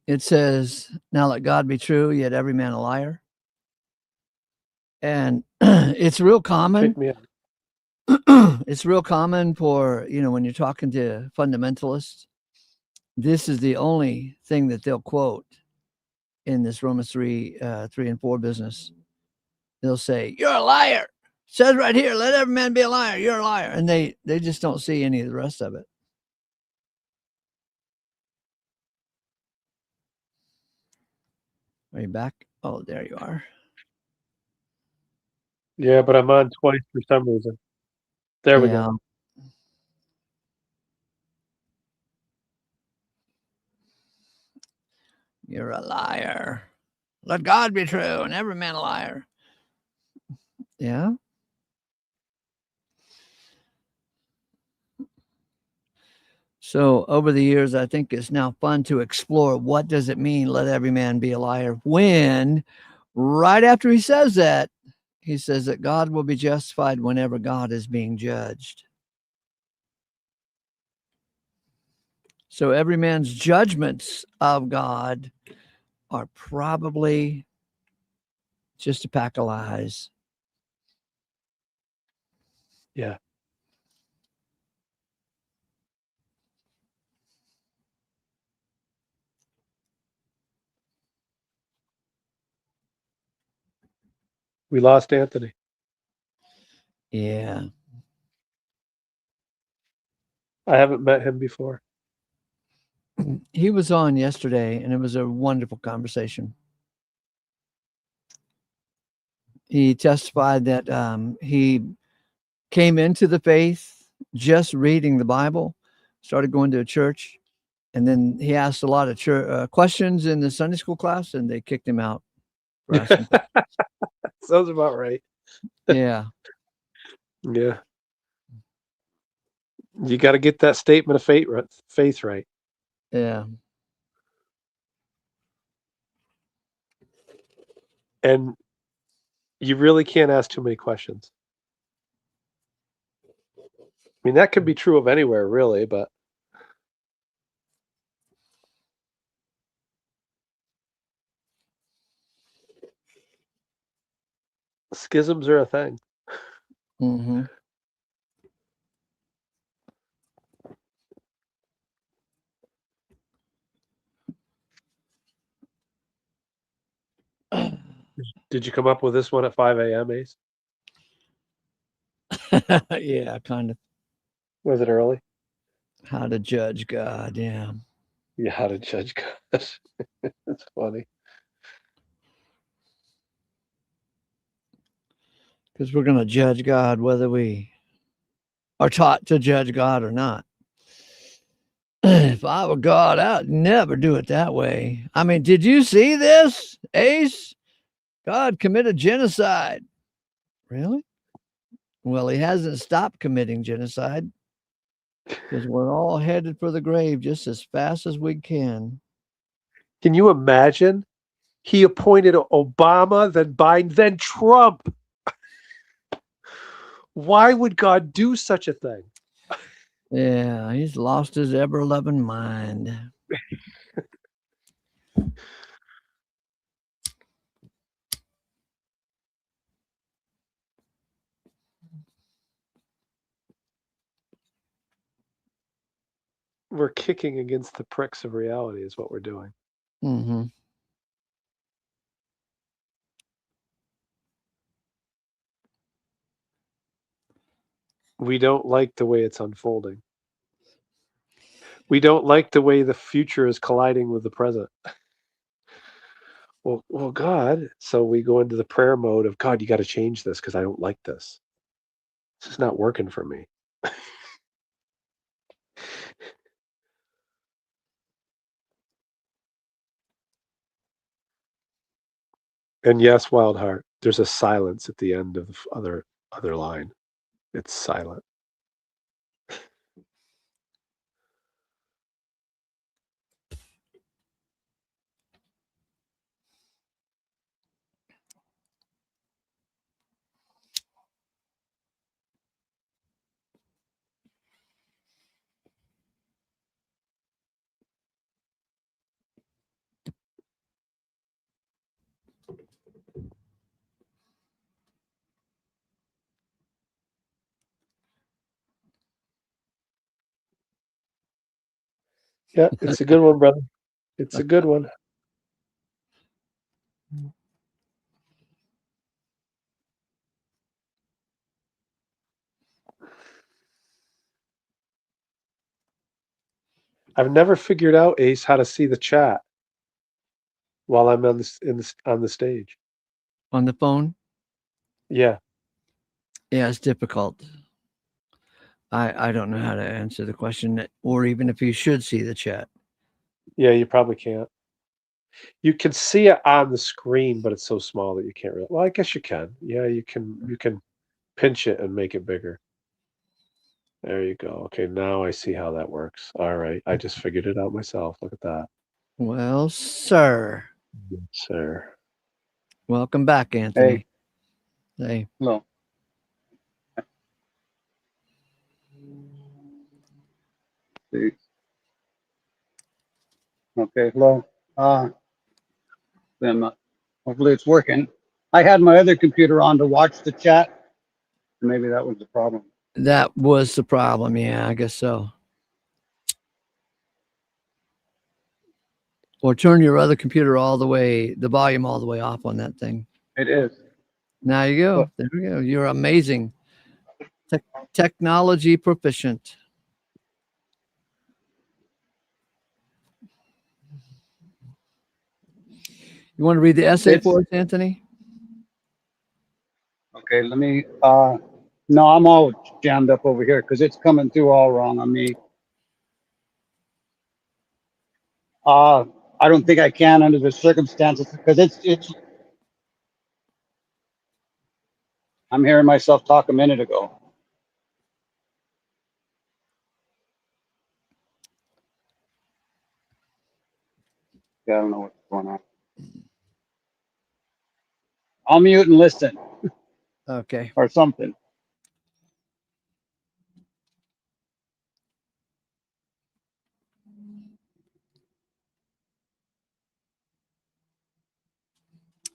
it says, "Now let God be true, yet every man a liar." And it's real common. Pick me up. It's real common for, when you're talking to fundamentalists, this is the only thing that they'll quote in this Romans 3 and 4 business. They'll say, "You're a liar." It says right here, "Let every man be a liar. You're a liar." And they just don't see any of the rest of it. Are you back? Oh, there you are. Yeah, but I'm on twice for some reason. There we go. You're a liar. Let God be true and every man a liar. Yeah. So over the years, I think it's now fun to explore what does it mean, let every man be a liar, when right after he says that, he says that God will be justified whenever God is being judged. So every man's judgments of God are probably just a pack of lies. Yeah. We lost Anthony. Yeah. I haven't met him before. He was on yesterday, and it was a wonderful conversation. He testified that he came into the faith just reading the Bible, started going to a church, and then he asked a lot of questions in the Sunday school class, and they kicked him out for asking. Sounds about right. Yeah. Yeah. You got to get that statement of faith right. Yeah. And you really can't ask too many questions. I mean, that could be true of anywhere, really, but schisms are a thing. Mm-hmm. Did you come up with this one at 5 a.m., Ace? Yeah, kind of. Was it early? How to judge God. Yeah. Yeah, how to judge God. That's funny. Because we're going to judge God whether we are taught to judge God or not. If I were God, I'd never do it that way. I mean, did you see this, Ace? God committed genocide. Really? Well, he hasn't stopped committing genocide because we're all headed for the grave just as fast as we can. Can you imagine? He appointed Obama, then Biden, then Trump. Why would God do such a thing? Yeah, he's lost his ever-loving mind. We're kicking against the pricks of reality is what we're doing. Mm-hmm. We don't like the way it's unfolding. We don't like the way the future is colliding with the present. Well, God. So we go into the prayer mode of, God, you got to change this because I don't like this. This is not working for me. And yes, Wildheart, there's a silence at the end of the other line. It's silent. Yeah, it's a good one, brother. It's a good one. I've never figured out, Ace, how to see the chat while I'm on on the stage. On the phone? Yeah. Yeah, it's difficult. I don't know how to answer the question, or even if you should see the chat. Yeah, you probably can't. You can see it on the screen, but it's so small that you can't really. Well, I guess you can. Yeah, you can. You can pinch it and make it bigger. There you go. Okay, now I see how that works. All right, I just figured it out myself. Look at that. Well, sir, Yes, sir. welcome back, Anthony. Hey. Hello. See. Okay, hello. Then hopefully it's working. I had my other computer on to watch the chat. Maybe that was the problem. That was the problem. Yeah, I guess so. Or turn your other computer the volume all the way off on that thing. It is. Now you go. Look. There we go. You're amazing. Technology proficient. You want to read the essay for us, Anthony? Okay, let me, no, I'm all jammed up over here because it's coming through all wrong on me. I don't think I can under the circumstances because it's, I'm hearing myself talk a minute ago. Yeah, I don't know what's going on. I'll mute and listen Okay. or something.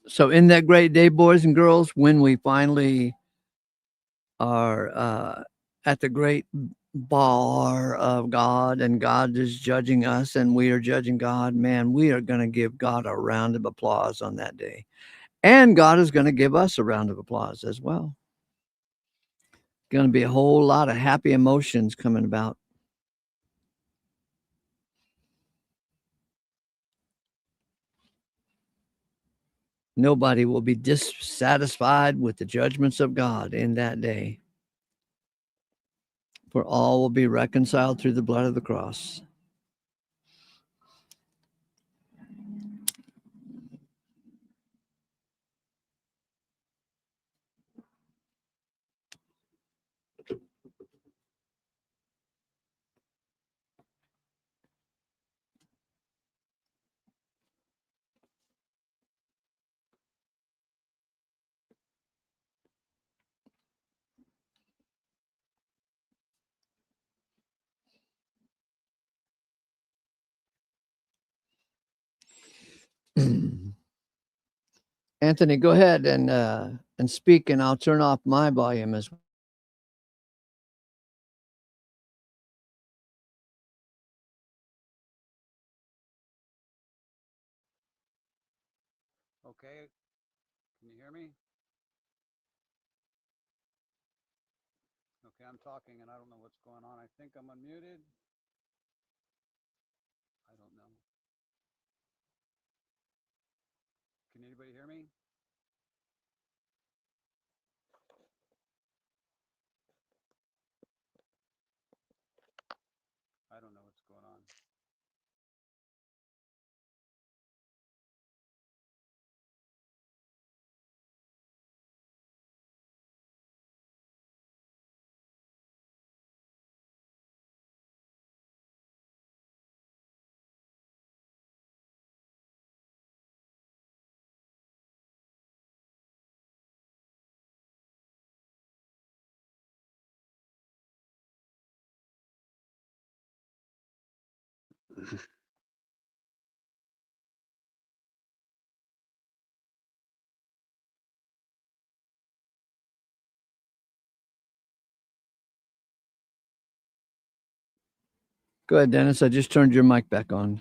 So, in that great day, boys and girls, when we finally are at the great bar of God and God is judging us and we are judging God, man, we are going to give God a round of applause on that day. And God is going to give us a round of applause as well. Going to be a whole lot of happy emotions coming about. Nobody will be dissatisfied with the judgments of God in that day. For all will be reconciled through the blood of the cross. Anthony, go ahead and speak, and I'll turn off my volume as well. Okay, can you hear me? Okay, I'm talking and I don't know what's going on. I think I'm unmuted. I don't know. Can anybody hear me? I don't know what's going on. Go ahead, Dennis. I just turned your mic back on.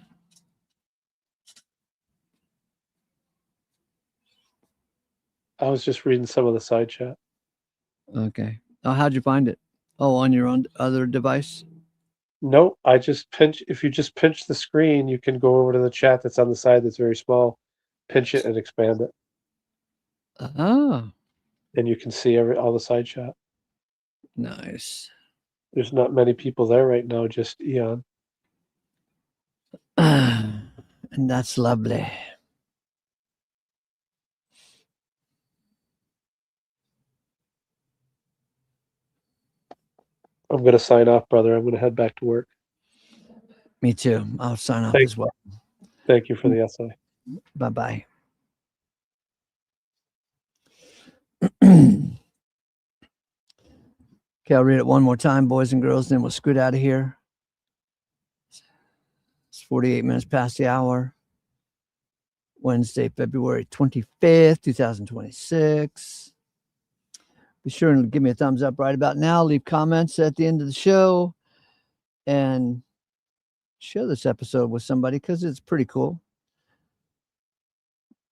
I was just reading some of the side chat. Okay. Oh, how'd you find it? Oh, on your own other device? No, I just pinch. If you just pinch the screen, you can go over to the chat that's on the side that's very small, pinch it and expand it, Ah, and you can see all the side chat. nice. There's not many people there right now, just Eon. And that's lovely. I'm going to sign off, brother. I'm going to head back to work. Me too. I'll sign off Thanks. as well. Thank you for the essay. Bye-bye. Okay, I'll read it one more time, boys and girls, then we'll scoot out of here. It's 48 minutes past the hour. Wednesday, February 25th, 2026. Be sure and give me a thumbs up right about now. Leave comments at the end of the show. And share this episode with somebody because it's pretty cool.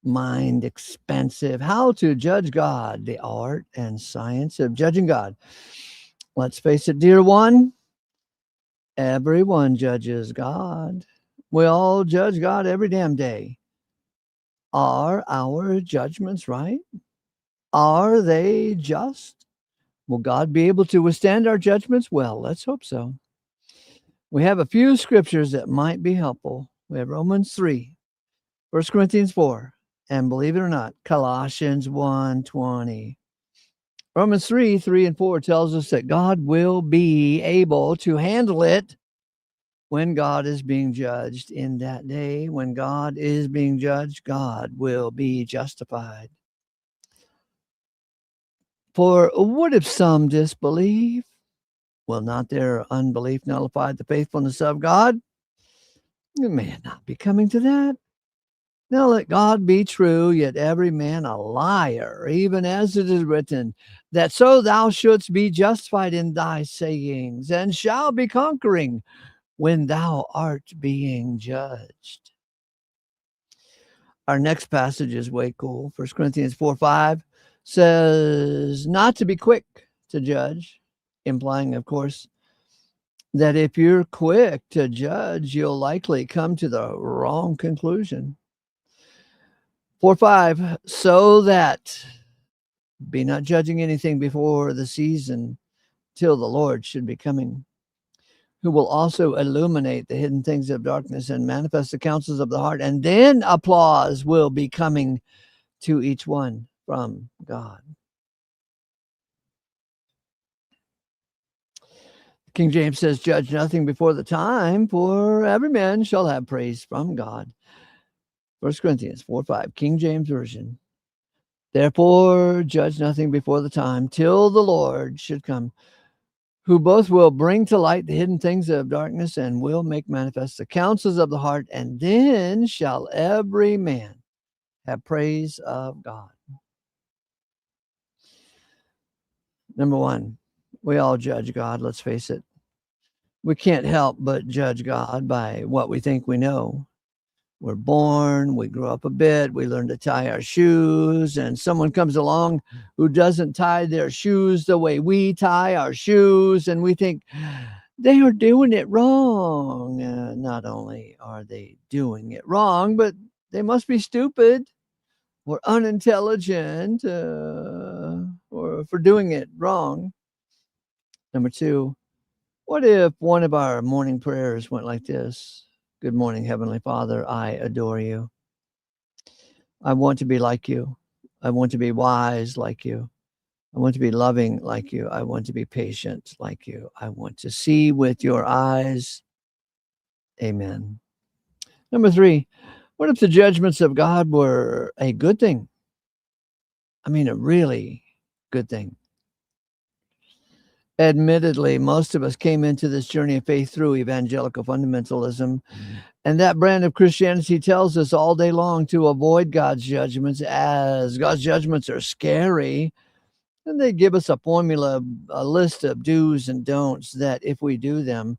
Mind expansive. How to judge God, the art and science of judging God. Let's face it, dear one, everyone judges God. We all judge God every damn day. Are our judgments right? Are they just? Will God be able to withstand our judgments? Well, let's hope so. We have a few scriptures that might be helpful. We have Romans 3, 1 Corinthians 4, and believe it or not, Colossians 1:20. Romans 3, 3 and 4 tells us that God will be able to handle it when God is being judged in that day. When God is being judged, God will be justified. For what if some disbelieve? Will not their unbelief nullify the faithfulness of God? It may not be coming to that. Now let God be true, yet every man a liar, even as it is written, that so thou shouldst be justified in thy sayings, and shall be conquering when thou art being judged. Our next passage is way cool. 1 Corinthians 4:5 says not to be quick to judge, implying, of course, that if you're quick to judge, you'll likely come to the wrong conclusion. 4:5, so that be not judging anything before the season till the Lord should be coming, who will also illuminate the hidden things of darkness and manifest the counsels of the heart. And then applause will be coming to each one from God. King James says, judge nothing before the time, for every man shall have praise from God. 1 Corinthians 4:5, King James Version. Therefore, judge nothing before the time, till the Lord should come, who both will bring to light the hidden things of darkness and will make manifest the counsels of the heart, and then shall every man have praise of God. Number one, we all judge God, let's face it. We can't help but judge God by what we think we know. We're born, we grow up a bit, we learn to tie our shoes, and someone comes along who doesn't tie their shoes the way we tie our shoes, and we think they are doing it wrong. Not only are they doing it wrong, but they must be stupid or unintelligent or for doing it wrong. Number two, what if one of our morning prayers went like this? Good morning, Heavenly Father, I adore you. I want to be like you. I want to be wise like you. I want to be loving like you. I want to be patient like you. I want to see with your eyes. Amen. Number three, what if the judgments of God were a good thing? I mean, a really good thing. Admittedly, most of us came into this journey of faith through evangelical fundamentalism, and that brand of Christianity tells us all day long to avoid God's judgments, as God's judgments are scary, and they give us a formula, a list of do's and don'ts that if we do them,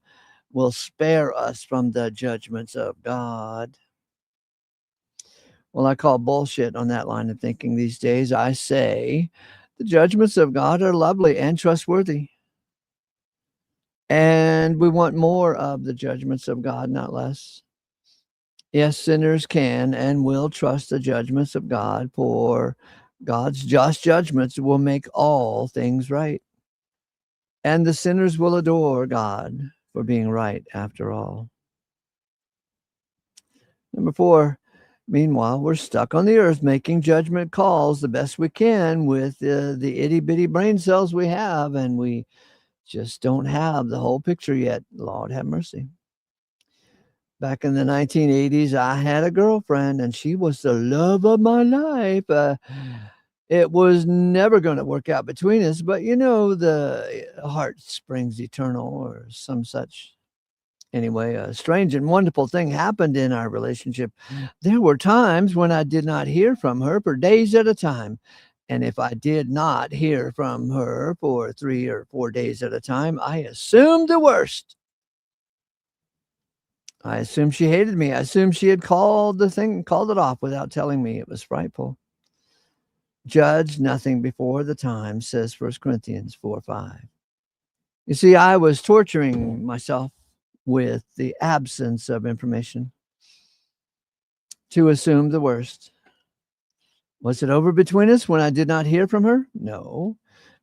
will spare us from the judgments of God. Well, I call bullshit on that line of thinking these days. I say the judgments of God are lovely and trustworthy. And we want more of the judgments of God, not less. Yes, sinners can and will trust the judgments of God, for God's just judgments will make all things right. And the sinners will adore God for being right after all. Number 4, meanwhile, we're stuck on the earth making judgment calls the best we can with the itty-bitty brain cells we have, and we just don't have the whole picture yet. Lord have mercy. Back in the 1980s, I had a girlfriend, and she was the love of my life. It was never going to work out between us, but you know, the heart springs eternal or some such. Anyway, a strange and wonderful thing happened in our relationship. There were times when I did not hear from her for days at a time. And if I did not hear from her for 3 or 4 days at a time, I assumed the worst. I assumed she hated me. I assumed she had called it off without telling me. It was frightful. Judge nothing before the time, says 1 Corinthians 4:5. You see, I was torturing myself with the absence of information to assume the worst. Was it over between us when I did not hear from her? No.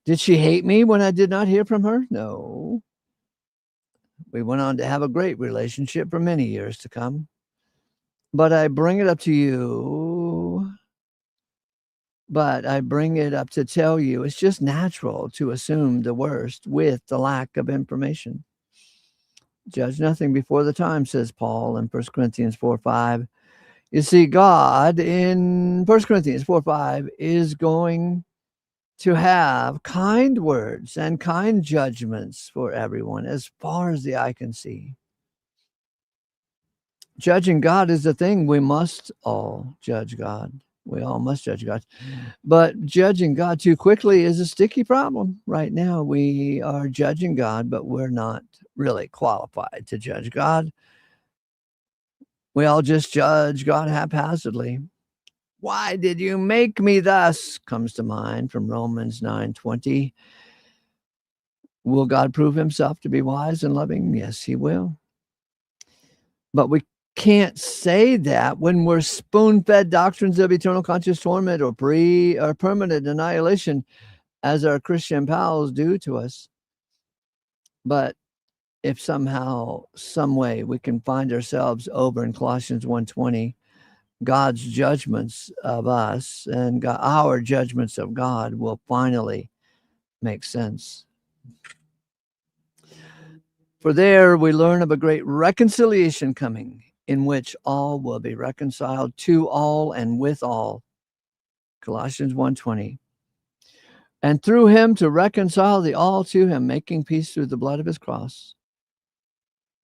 Did she hate me when I did not hear from her? No. We went on to have a great relationship for many years to come. But I bring it up to you. But I bring it up to tell you it's just natural to assume the worst with the lack of information. Judge nothing before the time, says Paul in 1 Corinthians 4:5. You see, God in 1 Corinthians 4:5 is going to have kind words and kind judgments for everyone as far as the eye can see. Judging God is the thing. We must all judge God. We all must judge God. But judging God too quickly is a sticky problem. Right now, we are judging God, but we're not really qualified to judge God. We all just judge God haphazardly. Why did you make me thus? Comes to mind from Romans 9:20. Will God prove himself to be wise and loving? Yes, he will. But we can't say that when we're spoon-fed doctrines of eternal conscious torment or permanent annihilation, as our Christian pals do to us. But if somehow, some way, we can find ourselves over in Colossians 1:20, God's judgments of us and our judgments of God will finally make sense. For there we learn of a great reconciliation coming, in which all will be reconciled to all and with all. Colossians 1:20. And through him to reconcile the all to him, making peace through the blood of his cross.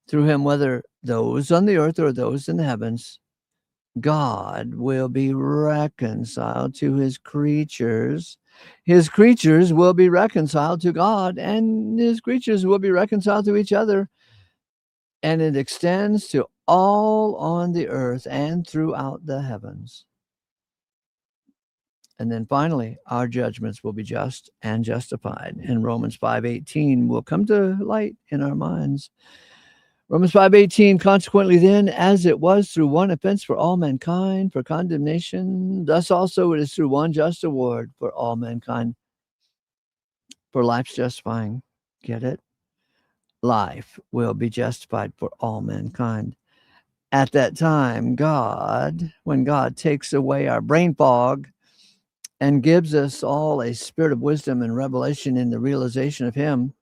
Through him, whether those on the earth or those in the heavens, God will be reconciled to his creatures. His creatures will be reconciled to God, and his creatures will be reconciled to each other. And it extends to all on the earth and throughout the heavens. And then finally, our judgments will be just and justified. And Romans 5:18 will come to light in our minds. Romans 5:18, consequently then, as it was through one offense for all mankind, for condemnation, thus also it is through one just award for all mankind, for life's justifying. Get it? Life will be justified for all mankind. At that time, when God takes away our brain fog and gives us all a spirit of wisdom and revelation in the realization of him,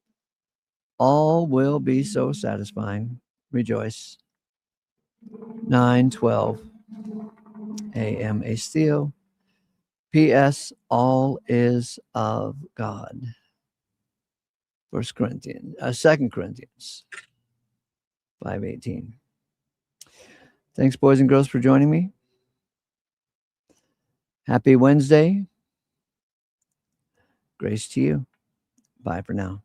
all will be so satisfying. Rejoice. 9:12 a.m. Estio. P.S. All is of God. 2 Corinthians 5:18. Thanks, boys and girls, for joining me. Happy Wednesday. Grace to you. Bye for now.